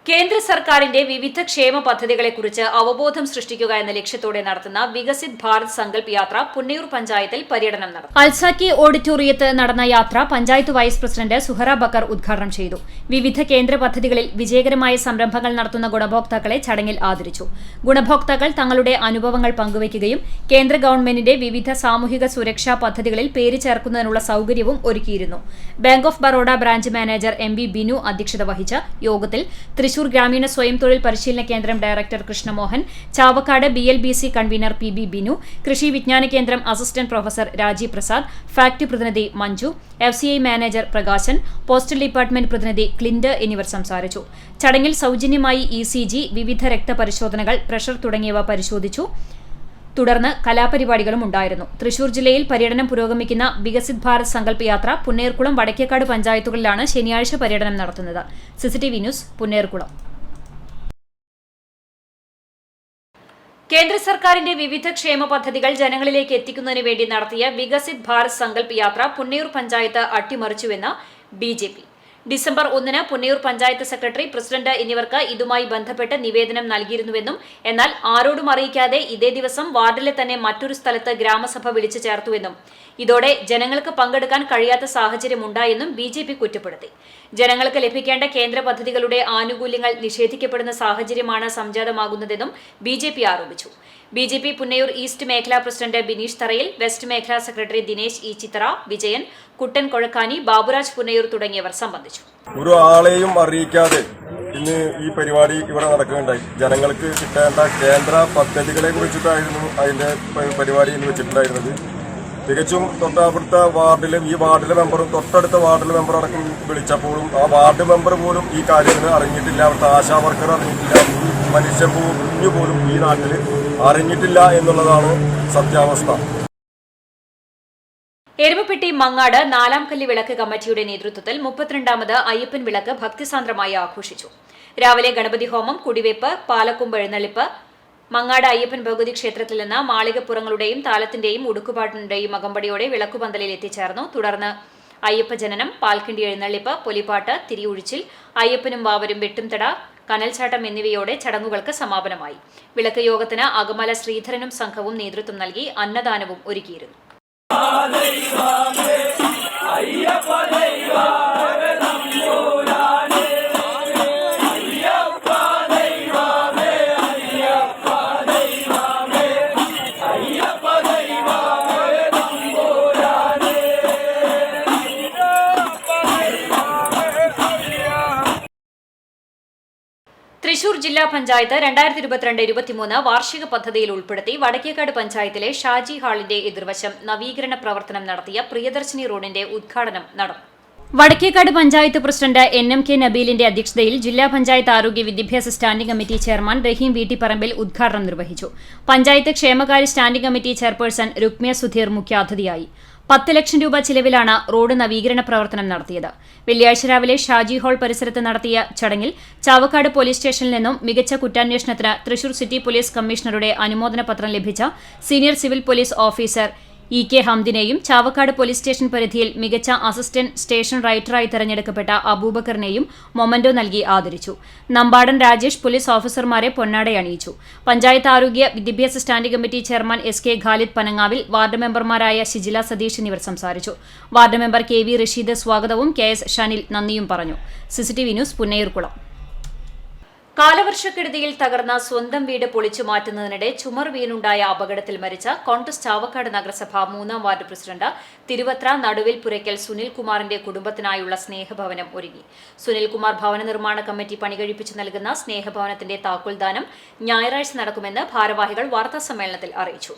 Speaker 1: കേന്ദ്ര സർക്കാരിന്റെ വിവിധ ക്ഷേമ പദ്ധതികളെക്കുറിച്ച് അവബോധം സൃഷ്ടിക്കുക എന്ന ലക്ഷ്യത്തോടെ നടത്തുന്ന വികസിത് ഭാരത് സങ്കൽപ് യാത്ര പുന്നയൂർ പഞ്ചായത്തിൽ പര്യടനം നടത്തി. അൽസാക്കി ഓഡിറ്റോറിയത്ത് നടന്ന യാത്ര പഞ്ചായത്ത് വൈസ് പ്രസിഡന്റ് സുഹറ ബക്കർ ഉദ്ഘാടനം ചെയ്തു. വിവിധ കേന്ദ്ര പദ്ധതികളിൽ വിജയകരമായ സംരംഭങ്ങൾ നടത്തുന്ന ഗുണഭോക്താക്കളെ ചടങ്ങിൽ ആദരിച്ചു. ഗുണഭോക്താക്കൾ തങ്ങളുടെ അനുഭവങ്ങൾ പങ്കുവയ്ക്കുകയും കേന്ദ്ര ഗവൺമെന്റിന്റെ വിവിധ സാമൂഹിക സുരക്ഷാ പദ്ധതികളിൽ പേര് ചേർക്കുന്നതിനുള്ള സൌകര്യവും ഒരുക്കിയിരുന്നു. Bank of Baroda branch manager MB Binu അധ്യക്ഷത വഹിച്ച യോഗത്തിൽ തൃശൂർ ഗ്രാമീണ സ്വയം തൊഴിൽ പരിശീലന കേന്ദ്രം director Krishnamohan, Chavakkad BLBC convener PB Binu, കൃഷി വിജ്ഞാന കേന്ദ്രം assistant professor Rajeev Prasad, factory പ്രതിനിധി Manju, FCI manager Prakashan, postal department പ്രതിനിധി ക്ലിന്റ് എന്നിവർ സംസാരിച്ചു. ചടങ്ങിൽ സൌജന്യമായി ECG, വിവിധ രക്തപരിശോധനകൾ, പ്രഷർ തുടങ്ങിയവ പരിശോധിച്ചു. തുടർന്ന് കലാപരിപാടികളും ഉണ്ടായിരുന്നു. തൃശൂർ ജില്ലയിൽ പര്യടനം പുരോഗമിക്കുന്ന വികസിത് ഭാരത് സങ്കൽപ് യാത്ര പുന്നേർകുളം, വടക്കേക്കാട് പഞ്ചായത്തുകളിലാണ് ശനിയാഴ്ച പര്യടനം നടത്തുന്നത്. CCTV news, Punnerkulam. കേന്ദ്ര സർക്കാരിന്റെ വിവിധ ക്ഷേമ പദ്ധതികൾ ജനങ്ങളിലേക്ക് എത്തിക്കുന്നതിന് വേണ്ടി നടത്തിയ വികസിത് ഭാരത് സങ്കൽപ് യാത്ര പുന്നയൂർ പഞ്ചായത്ത് അട്ടിമറിച്ചുവെന്ന് BJP. ഡിസംബർ 1-ന് പുന്നയൂർ പഞ്ചായത്ത് സെക്രട്ടറി, പ്രസിഡന്റ് എന്നിവർക്ക് ഇതുമായി ബന്ധപ്പെട്ട് നിവേദനം നൽകിയിരുന്നുവെന്നും എന്നാൽ ആരോടും അറിയിക്കാതെ ഇതേ ദിവസം വാർഡിലെ തന്നെ മറ്റൊരു സ്ഥലത്ത് ഗ്രാമസഭ വിളിച്ചു ചേർത്തുവെന്നും ഇതോടെ ജനങ്ങൾക്ക് പങ്കെടുക്കാൻ കഴിയാത്ത സാഹചര്യമുണ്ടായെന്നും BJP കുറ്റപ്പെടുത്തി. ജനങ്ങൾക്ക് ലഭിക്കേണ്ട കേന്ദ്ര പദ്ധതികളുടെ ആനുകൂല്യങ്ങൾ നിഷേധിക്കപ്പെടുന്ന സാഹചര്യമാണ് സംജാതമാകുന്നതെന്നും BJP ആരോപിച്ചു. BJP പുന്നയൂർ ഈസ്റ്റ് മേഖലാ പ്രസിഡന്റ് ബിനീഷ് തറയിൽ, വെസ്റ്റ് മേഖലാ സെക്രട്ടറി ദിനേശ് ഇ ചിത്ര, വിജയൻ, കുട്ടൻ കൊഴക്കാനി, ബാബുരാജ് പുന്നയൂർ തുടങ്ങിയവർ സംബന്ധിച്ചു.
Speaker 9: ഒരു ആളെയും അറിയിക്കാതെ ഇന്ന് ഈ പരിപാടി ഇവിടെ നടക്കുകയുണ്ടായി. ജനങ്ങൾക്ക് കിട്ടേണ്ട കേന്ദ്ര പദ്ധതികളെ കുറിച്ചിട്ടായിരുന്നു അതിന്റെ പരിപാടി ഇന്ന് വെച്ചിട്ടുണ്ടായിരുന്നത്. തികച്ചും തൊട്ടടുത്ത വാർഡിലും ഈ വാർഡിലെ മെമ്പറും തൊട്ടടുത്ത വാർഡിലെ മെമ്പർ അടക്കം വിളിച്ചപ്പോഴും ആ വാർഡ് മെമ്പർ പോലും ഈ കാര്യങ്ങൾ അറിഞ്ഞിട്ടില്ല. അവിടുത്തെ ആശാ വർക്കർ അറിഞ്ഞിട്ടില്ല. ഈ മനുഷ്യൻ കുഞ്ഞു പോലും ഈ നാട്ടിൽ അറിഞ്ഞിട്ടില്ല എന്നുള്ളതാണ് സത്യാവസ്ഥ.
Speaker 1: എരുമപ്പെട്ടി മങ്ങാട് 4-ാം കല്ലി വിളക്ക് കമ്മിറ്റിയുടെ നേതൃത്വത്തിൽ 32ാമത് അയ്യപ്പൻ വിളക്ക് ഭക്തിസാന്ദ്രമായി ആഘോഷിച്ചു. രാവിലെ ഗണപതി ഹോമം, കുടിവെപ്പ്, പാലക്കൊമ്പ് എഴുന്നള്ളിപ്പ്, മങ്ങാട് അയ്യപ്പൻ ഭഗവതി ക്ഷേത്രത്തിൽ നിന്ന് മാളികപ്പുറങ്ങളുടെയും താലത്തിന്റെയും ഉടുക്കുപാട്ടിന്റെയും അകമ്പടിയോടെ വിളക്കുപന്തലിൽ എത്തിച്ചേർന്നു. തുടർന്ന് അയ്യപ്പ ജനനം, പാൽക്കിണ്ടി എഴുന്നള്ളിപ്പ്, പൊലിപ്പാട്ട്, തിരിയൊഴിച്ചിൽ, അയ്യപ്പനും വാവരും വെട്ടുംതട, കനൽച്ചാട്ടം എന്നിവയോടെ ചടങ്ങുകൾക്ക് സമാപനമായി. വിളക്ക് യോഗത്തിന് അകമല ശ്രീധരനും സംഘവും നേതൃത്വം നൽകി അന്നദാനവും ഒരുക്കിയിരുന്നു. തൃശൂർ ജില്ലാ പഞ്ചായത്ത് 2022-23 വാർഷിക പദ്ധതിയിൽ ഉൾപ്പെടുത്തി വടക്കേക്കാട് പഞ്ചായത്തിലെ ഷാജി ഹാളിന്റെ എതിർവശം നവീകരണ പ്രവർത്തനം നടത്തിയ പ്രിയദർശിനി റോഡിന്റെ ഉദ്ഘാടനം നടന്നു. വടക്കേക്കാട് പഞ്ചായത്ത് പ്രസിഡന്റ് NMK നബീലിന്റെ അധ്യക്ഷതയിൽ ജില്ലാ പഞ്ചായത്ത് ആരോഗ്യ വിദ്യാഭ്യാസ സ്റ്റാൻഡിംഗ് കമ്മിറ്റി ചെയർമാൻ റഹീം വീട്ടിപ്പറമ്പിൽ ഉദ്ഘാടനം നിർവഹിച്ചു. പഞ്ചായത്ത് ക്ഷേമകാര്യ standing committee chairperson Rukmiya Sudheer മുഖ്യാതിഥിയായി. 10 ലക്ഷം രൂപ ചിലവിലാണ് റോഡ് നവീകരണ പ്രവർത്തനം നടത്തിയത്. വെള്ളിയാഴ്ച രാവിലെ ഷാജി ഹാൾ പരിസരത്ത് നടത്തിയ ചടങ്ങിൽ ചാവക്കാട് പോലീസ് സ്റ്റേഷനിൽ നിന്നും മികച്ച കുറ്റാന്വേഷണത്തിന് തൃശൂർ സിറ്റി പോലീസ് കമ്മീഷണറുടെ അനുമോദന പത്രം ലഭിച്ച senior civil police officer EK ഹംദിനെയും ചാവക്കാട് പോലീസ് സ്റ്റേഷൻ പരിധിയിൽ മികച്ച അസിസ്റ്റന്റ് സ്റ്റേഷൻ റൈറ്ററായി തെരഞ്ഞെടുക്കപ്പെട്ട അബൂബക്കറിനെയും മൊമന്റോ നൽകി ആദരിച്ചു. നമ്പാടൻ രാജേഷ് പോലീസ് ഓഫീസർമാരെ പൊന്നാടയണിയിച്ചു. പഞ്ചായത്ത് ആരോഗ്യ വിദ്യാഭ്യാസ standing committee chairman SK Khalid പനങ്ങാവിൽ, വാർഡ് മെമ്പർമാരായ ഷിജില സതീഷ് എന്നിവർ സംസാരിച്ചു. വാർഡ് മെമ്പർ KV റഷീദ് സ്വാഗതവും KS ഷനിൽ നന്ദിയും പറഞ്ഞു. CCTV news, Punnayurkulam. കാലവർഷക്കെടുതിയിൽ തകർന്ന സ്വന്തം വീട് പൊളിച്ചു മാറ്റുന്നതിനിടെ ചുമർ വീണുണ്ടായ അപകടത്തിൽ മരിച്ച കോൺഗ്രസ് ചാവക്കാട് നഗരസഭ 3-ാം വാർഡ് പ്രസിഡന്റ് തിരുവത്ര നടുവിൽ പുരയ്ക്കൽ സുനിൽകുമാറിന്റെ കുടുംബത്തിനായുള്ള സ്നേഹഭവനം ഒരുങ്ങി. സുനിൽകുമാർ ഭവന നിർമ്മാണ കമ്മിറ്റി പണികഴിപ്പിച്ചു നൽകുന്ന സ്നേഹഭവനത്തിന്റെ താക്കോൽദാനം ഞായറാഴ്ച നടക്കുമെന്ന് ഭാരവാഹികൾ വാർത്താസമ്മേളനത്തിൽ അറിയിച്ചു.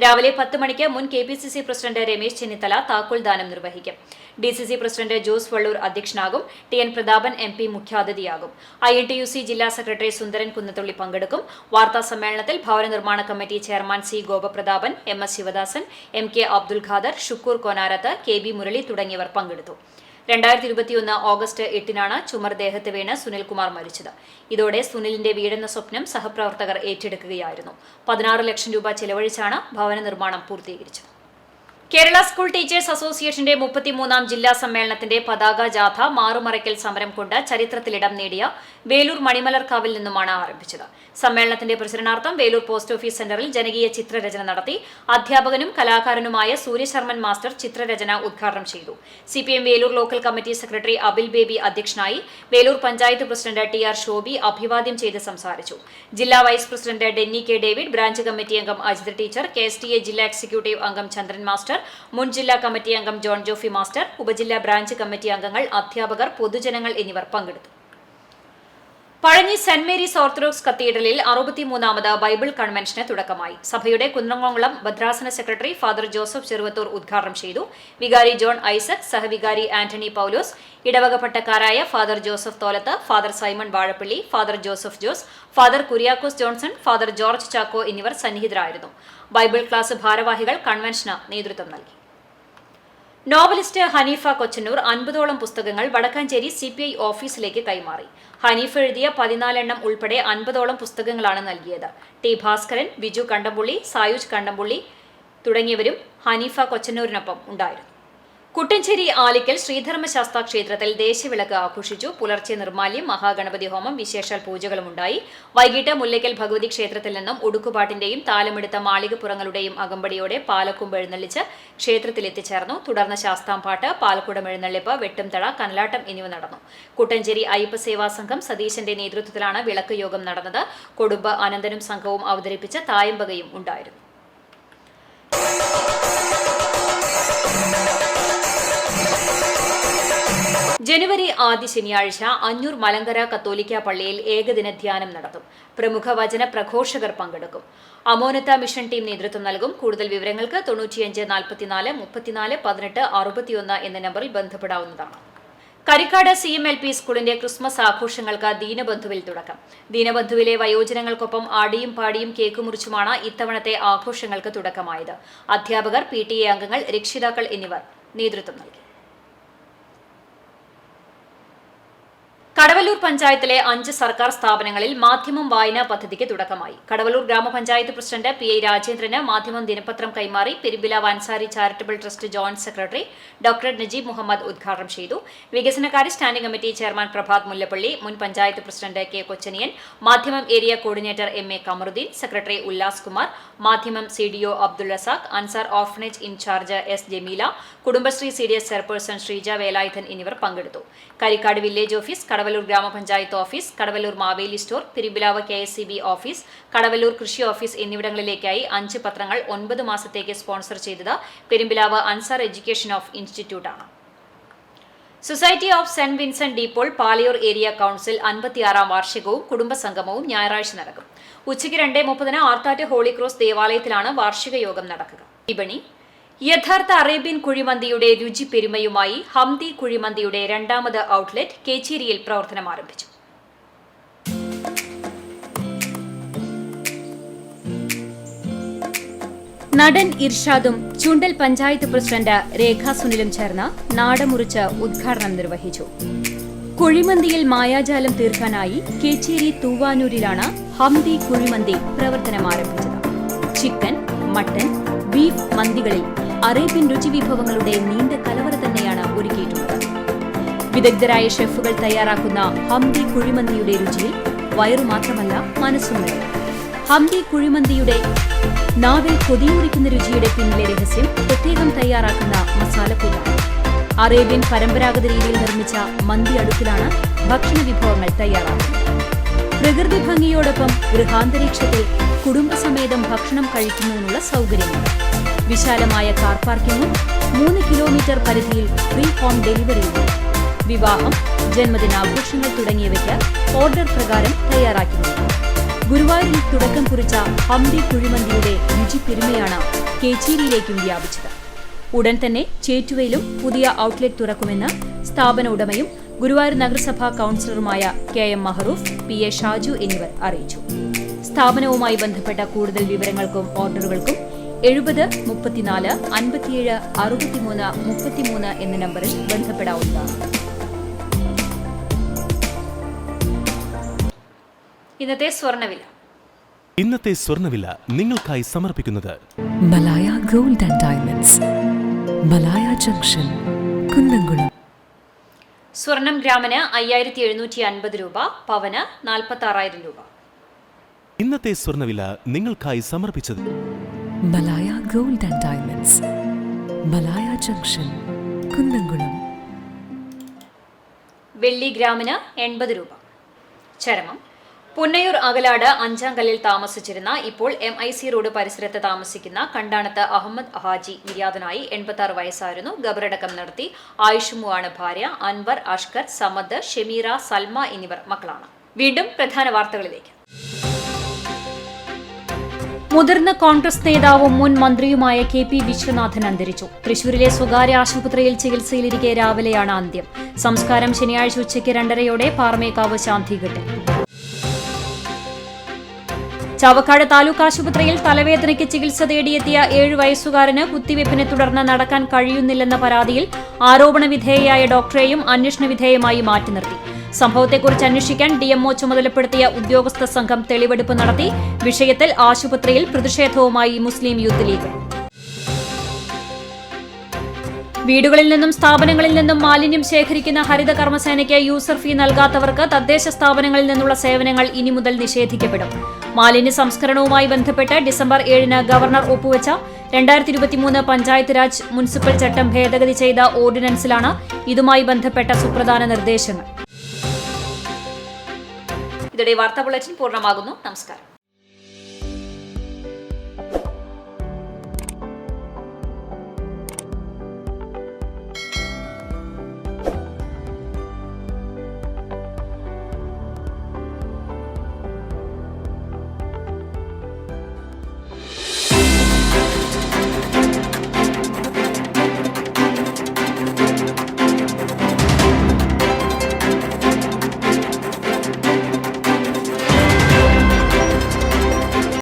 Speaker 1: രാവിലെ 10 മണിക്ക് മുൻ KPCC പ്രസിഡന്റ് രമേശ് ചെന്നിത്തല താക്കോൽദാനം നിർവഹിക്കും. DCC പ്രസിഡന്റ് ജോസ് വള്ളൂർ അധ്യക്ഷനാകും. TN പ്രതാപൻ MP മുഖ്യാതിഥിയാകും. INTUC ജില്ലാ സെക്രട്ടറി സുന്ദരൻ കുന്നത്തുള്ളി പങ്കെടുക്കും. വാർത്താ സമ്മേളനത്തിൽ ഭവന നിർമ്മാണ committee chairman C Gopaprathapan, MS Sivadasan, MK Abdul Khader, Shukkur Konarath, KB Murali തുടങ്ങിയവർ പങ്കെടുത്തു. 2021 ഓഗസ്റ്റ് 8-നാണ് ചുമർ ദേഹത്ത് വീണ് സുനിൽകുമാർ മരിച്ചത്. ഇതോടെ സുനിലിന്റെ വീടെന്ന സ്വപ്നം സഹപ്രവർത്തകർ ഏറ്റെടുക്കുകയായിരുന്നു. 16 ലക്ഷം രൂപ ചെലവഴിച്ചാണ് ഭവന നിർമ്മാണം പൂർത്തീകരിച്ചത്. കേരള സ്കൂൾ ടീച്ചേഴ്സ് അസോസിയേഷന്റെ 33ാം ജില്ലാ സമ്മേളനത്തിന്റെ പതാക ജാഥ മാറുമറയ്ക്കൽ സമരം കൊണ്ട് ചരിത്രത്തിലിടം നേടിയ വേലൂർ മണിമലർക്കാവിൽ നിന്നുമാണ് ആരംഭിച്ചത്. സമ്മേളനത്തിന്റെ പ്രചരണാർത്ഥം വേലൂർ പോസ്റ്റ് ഓഫീസ് സെന്ററിൽ ജനകീയ ചിത്രരചന നടത്തി. അധ്യാപകനും കലാകാരനുമായ സൂര്യശർമ്മൻ മാസ്റ്റർ ചിത്രരചന ഉദ്ഘാടനം ചെയ്തു. CPM Velur local committee secretary Abil Baby അധ്യക്ഷനായി. വേലൂർ പഞ്ചായത്ത് പ്രസിഡന്റ് TR ഷോബി അഭിവാദ്യം ചെയ്ത് സംസാരിച്ചു. ജില്ലാ vice president Denny K David, branch committee അംഗം അജിത് ടീച്ചർ, KSTA ജില്ലാ എക്സിക്യൂട്ടീവ് അംഗം ചന്ദ്രൻ മാസ്റ്റർ, മുൻ ജില്ലാ കമ്മിറ്റി അംഗം ജോൺ ജോഫി മാസ്റ്റർ, ഉപജില്ലാ ബ്രാഞ്ച് കമ്മിറ്റി അംഗങ്ങൾ, അധ്യാപകർ, പൊതുജനങ്ങൾ എന്നിവർ പങ്കെടുത്തു. പഴഞ്ഞി സെന്റ് മേരീസ് ഓർത്തഡോക്സ് കത്തീഡ്രലിൽ 63ാമത് ബൈബിൾ കൺവെൻഷന് തുടക്കമായി. സഭയുടെ കുന്നംകുളം ഭദ്രാസന സെക്രട്ടറി ഫാദർ ജോസഫ് ചെറുവത്തൂർ ഉദ്ഘാടനം ചെയ്തു. വികാരി ജോൺ ഐസക്, സഹവികാരി ആന്റണി പൌലോസ്, ഇടവക പട്ടക്കാരായ father Joseph Tholath, father Simon Vazhappally, father Joseph Jose, father Kuriakose Johnson, father George Chacko എന്നിവർ സന്നിഹിതരായിരുന്നു. ബൈബിൾ ക്ലാസ് ഭാരവാഹികൾ കൺവെൻഷന് നേതൃത്വം നൽകി. നോവലിസ്റ്റ് ഹനീഫ കൊച്ചന്നൂർ 50ഓളം പുസ്തകങ്ങൾ വടക്കാഞ്ചേരി CPI ഓഫീസിലേക്ക് കൈമാറി. ഹനീഫ എഴുതിയ 14 ഉൾപ്പെടെ 50ഓളം പുസ്തകങ്ങളാണ് നൽകിയത്. T ഭാസ്കരൻ, ബിജു കണ്ടംപുള്ളി, സായുജ് കണ്ടംപുള്ളി തുടങ്ങിയവരും ഹനീഫ കൊച്ചന്നൂരിനൊപ്പം ഉണ്ടായിരുന്നു. കുട്ടഞ്ചേരി ആലിക്കൽ ശ്രീധർമ്മശാസ്താ ക്ഷേത്രത്തിൽ ദേശവിളക്ക് ആഘോഷിച്ചു. പുലർച്ചെ നിർമാല്യം, മഹാഗണപതി ഹോമം, വിശേഷാൽ പൂജകളുമുണ്ടായി. വൈകിട്ട് മുല്ലയ്ക്കൽ ഭഗവതി ക്ഷേത്രത്തിൽ നിന്നും ഉടുക്കുപാട്ടിന്റെയും താലമെടുത്ത മാളികപ്പുറങ്ങളുടെയും അകമ്പടിയോടെ പാലക്കൊമ്പ് എഴുന്നള്ളിച്ച് ക്ഷേത്രത്തിൽ എത്തിച്ചേർന്നു. തുടർന്ന് ശാസ്താംപാട്ട്, പാലക്കുടം എഴുന്നള്ളിപ്പ്, വെട്ടുംതള, കനലാട്ടം എന്നിവ നടന്നു. കുട്ടഞ്ചേരി അയ്യപ്പ സേവാ സംഘം സതീശന്റെ നേതൃത്വത്തിലാണ് വിളക്ക് യോഗം നടന്നത്. കൊടുമ്പ് അനന്തനും സംഘവും അവതരിപ്പിച്ച തായമ്പകയും ഉണ്ടായിരുന്നു. ജനുവരി ആദ്യ ശനിയാഴ്ച അഞ്ഞൂർ മലങ്കര കത്തോലിക്ക പള്ളിയിൽ ഏകദിന ധ്യാനം നടത്തും. പ്രമുഖ വചന പ്രഘോഷകർ പങ്കെടുക്കും. അമോനത്ത മിഷൻ ടീം നേതൃത്വം നൽകും. കൂടുതൽ വിവരങ്ങൾക്ക് 95 44 34 18 61 എന്ന നമ്പറിൽ ബന്ധപ്പെടാവുന്നതാണ്. കരിക്കാട് CMLP സ്കൂളിന്റെ ക്രിസ്മസ് ആഘോഷങ്ങൾക്ക് ദീനബന്ധുവിൽ തുടക്കം. ദീനബന്ധുവിലെ വയോജനങ്ങൾക്കൊപ്പം ആടിയും പാടിയും കേക്ക് മുറിച്ചുമാണ് ഇത്തവണത്തെ ആഘോഷങ്ങൾക്ക് തുടക്കമായത്. അധ്യാപകർ, PTA അംഗങ്ങൾ, രക്ഷിതാക്കൾ എന്നിവർ നേതൃത്വം നൽകി. കടവല്ലൂർ പഞ്ചായത്തിലെ 5 സർക്കാർ സ്ഥാപനങ്ങളിൽ മാധ്യമം വായനാ പദ്ധതിക്ക് തുടക്കമായി. കടവല്ലൂർ ഗ്രാമപഞ്ചായത്ത് പ്രസിഡന്റ് PI രാജേന്ദ്രന് മാധ്യമം ദിനപത്രം കൈമാറി. Perumpilavu Ansari charitable trust joint secretary doctor Najeeb Muhammad ഉദ്ഘാടനം ചെയ്തു. വികസനകാര്യ standing committee chairman Prabhat Mullappally, മുൻ panchayat president K Kochaniyan, Madhyamam area coordinator MA Kamaruddin, secretary Ullas Kumar, Madhyamam CDO Abdul Razak, Ansar orphanage in charge S Jameela, Kudumbashree CDS chairperson Sreeja Velayudhan എന്നിവർ പങ്കെടുത്തു. കരിക്കാട് വില്ലേജ് ഓഫീസ്, കടവല്ലൂർ ഗ്രാമപഞ്ചായത്ത് office, Kadavallur Maveli store, Perumpilavu KSCB office, Kadavallur കൃഷി ഓഫീസ് എന്നിവിടങ്ങളിലേക്കായി 5 പത്രങ്ങൾ 9 മാസത്തേക്ക് സ്പോൺസർ ചെയ്തത് പെരുമ്പിലാവ് അൻസാർ എഡ്യൂക്കേഷൻ ഓഫ് ഇൻസ്റ്റിറ്റ്യൂട്ടാണ്. Society of Saint Vincent de Paul Palayur area council 56ാം വാർഷികവും കുടുംബസംഗമവും ഞായറാഴ്ച നടക്കും. ഉച്ചയ്ക്ക് 2:30 ആർത്താറ്റ് ഹോളി ക്രോസ് ദേവാലയത്തിലാണ് വാർഷിക യോഗം നടക്കുക. വിപണി: യഥാർത്ഥ അറേബ്യൻ കുഴിമന്തിയുടെ രുചി പെരുമയുമായി ഹംദി കുഴിമന്തിയുടെ 2ാമത് ഔട്ട്ലെറ്റ് കേച്ചേരിയിൽ പ്രവർത്തനം ആരംഭിച്ചു. നടൻ ഇർഷാദും ചുണ്ടൽ പഞ്ചായത്ത് പ്രസിഡന്റ് രേഖ സുനിലും ചേർന്ന് നാടമുറിച്ച് ഉദ്ഘാടനം നിർവഹിച്ചു. കുഴിമന്തിയിൽ മായാജാലം തീർക്കാനായി കേച്ചേരി തൂവാനൂരിലാണ് ഹംദി കുഴിമന്തി പ്രവർത്തനം ആരംഭിച്ചത്. ചിക്കൻ, മട്ടൻ, ബീഫ് മന്തികളിൽ അറേബ്യൻ രുചിവിഭവങ്ങളുടെ നീണ്ട കലവറ തന്നെയാണ് ഒരുക്കിയിട്ടുള്ളത്. വിദഗ്ധരായ ഷെഫുകൾ തയ്യാറാക്കുന്ന ഹംദി കുഴിമന്തിയുടെ രുചിയിൽ വയറു മാത്രമല്ല മനസ്സും നിറയും. ഹംദി കുഴിമന്തിയുടെ നാവിൽ കൊതിയൂറിക്കുന്ന രുചിയുടെ പിന്നിലെ രഹസ്യം പ്രത്യേകം തയ്യാറാക്കുന്ന മസാലക്കൂട്ടാണ്. അറേബ്യൻ പരമ്പരാഗത രീതിയിൽ നിർമ്മിച്ച മന്തി അടുപ്പിലാണ് ഭക്ഷണ വിഭവങ്ങൾ തയ്യാറാക്കുന്നത്. പ്രകൃതി ഭംഗിയോടൊപ്പം ഗൃഹാന്തരീക്ഷത്തിൽ കുടുംബസമേതം ഭക്ഷണം കഴിക്കുന്നതിനുള്ള സൗകര്യമുണ്ട്. വിശാലമായ കാർ പാർക്കിംഗും 3 കിലോമീറ്റർ പരിധിയിൽ ഫ്രീ ഹോം ഡെലിവറിയുണ്ട്. വിവാഹം, ജന്മദിനാഘോഷങ്ങൾ തുടങ്ങിയവയ്ക്ക് ഓർഡർ പ്രകാരം തയ്യാറാക്കിയിട്ടുണ്ട്. ഗുരുവായൂരിൽ തുടക്കം കുറിച്ച ഹംദി കുഴിമന്തിയുടെ രുചി പെരുമയാണ് കേച്ചേരിയിലേക്കും വ്യാപിച്ചത്. ഉടൻ തന്നെ ചേറ്റുവയിലും പുതിയ ഔട്ട്ലെറ്റ് തുറക്കുമെന്ന് സ്ഥാപന ഉടമയും ഗുരുവായൂർ നഗരസഭാ കൌൺസിലറുമായ KM മഹറൂഫ്, PA ഷാജു എന്നിവർ അറിയിച്ചു. സ്ഥാപനവുമായി ബന്ധപ്പെട്ട കൂടുതൽ വിവരങ്ങൾക്കും ഓർഡറുകൾക്കും 70 34 57 63 33 എന്ന നമ്പറിൽ ബന്ധപ്പെടാവുന്നതാണ്.
Speaker 10: ഇന്നത്തെ സ്വർണ്ണവില നിങ്ങൾക്കായി സമർപ്പിക്കുന്നത്
Speaker 11: Malaya gold and diamonds, Malaya junction, Kunnamkulam.
Speaker 1: സ്വർണം ഗ്രാമിന് 5750 രൂപ, പവന് 46,000 രൂപ.
Speaker 10: ഇന്നത്തെ സ്വർണ്ണവില നിങ്ങൾക്കായി സമർപ്പിച്ചത്
Speaker 11: Malaya gold and diamonds, Malaya junction, Kunnamkulam.
Speaker 1: വെള്ളി ഗ്രാമിന് 80 രൂപ. ചരമം പുന്നയൂർ അകലാട് 5-ാം കല്ലിൽ താമസിച്ചിരുന്ന ഇപ്പോൾ MIC റോഡ് പരിസരത്ത് താമസിക്കുന്ന കണ്ടാണത്ത് അഹമ്മദ് ഹാജി നിര്യാതനായി. 86 വയസ്സായിരുന്നു. ഖബറടക്കം നടത്തി. ആയിഷുമുവാണ് ഭാര്യ. അൻവർ, അഷ്കർ, സമദ്, ഷെമീറ, സൽമ എന്നിവർ മക്കളാണ്. വീണ്ടും പ്രധാന വാർത്തകളിലേക്ക്. മുതിർന്ന കോൺഗ്രസ് നേതാവും മുൻ മന്ത്രിയുമായ KP വിശ്വനാഥൻ അന്തരിച്ചു. തൃശൂരിലെ സ്വകാര്യ ആശുപത്രിയിൽ ചികിത്സയിലിരിക്കെ രാവിലെയാണ് അന്ത്യം. സംസ്കാരം ശനിയാഴ്ച ഉച്ചയ്ക്ക് 2:30 പാറമേക്കാവ് ശാന്തിഘട്ടിൽ. ചാവക്കാട് താലൂക്ക് ആശുപത്രിയിൽ തലവേദനയ്ക്ക് ചികിത്സ തേടിയെത്തിയ 7 വയസ്സുകാരന് കുത്തിവയ്പ്പിനെ തുടർന്ന് നടക്കാൻ കഴിയുന്നില്ലെന്ന പരാതിയിൽ ആരോപണ വിധേയയായ ഡോക്ടറെയും അന്വേഷണ വിധേയമായി മാറ്റി നിർത്തി. സംഭവത്തെക്കുറിച്ച് അന്വേഷിക്കാൻ DMO ചുമതലപ്പെടുത്തിയ ഉദ്യോഗസ്ഥ സംഘം തെളിവെടുപ്പ് നടത്തി. വിഷയത്തിൽ ആശുപത്രിയിൽ പ്രതിഷേധവുമായി മുസ്ലിം യൂത്ത് ലീഗ്. വീടുകളിൽ നിന്നും സ്ഥാപനങ്ങളിൽ നിന്നും മാലിന്യം ശേഖരിക്കുന്ന ഹരിത കർമ്മസേനയ്ക്ക് യൂസർ ഫീ നൽകാത്തവർക്ക് തദ്ദേശ സ്ഥാപനങ്ങളിൽ നിന്നുള്ള സേവനങ്ങൾ ഇനി മുതൽ നിഷേധിക്കപ്പെടും. മാലിന്യ സംസ്കരണവുമായി ബന്ധപ്പെട്ട് ഡിസംബർ 7-ന് ഗവർണർ ഒപ്പുവെച്ച 2023 പഞ്ചായത്ത് രാജ് മുനിസിപ്പൽ ചട്ടം ഭേദഗതി ചെയ്ത ഓർഡിനൻസിലാണ് ഇതുമായി ബന്ധപ്പെട്ട സുപ്രധാന നിർദ്ദേശങ്ങൾ. ഇതോടെ വാർത്താ ബുള്ളറ്റിൻ പൂർണ്ണമാകുന്നു. നമസ്കാരം.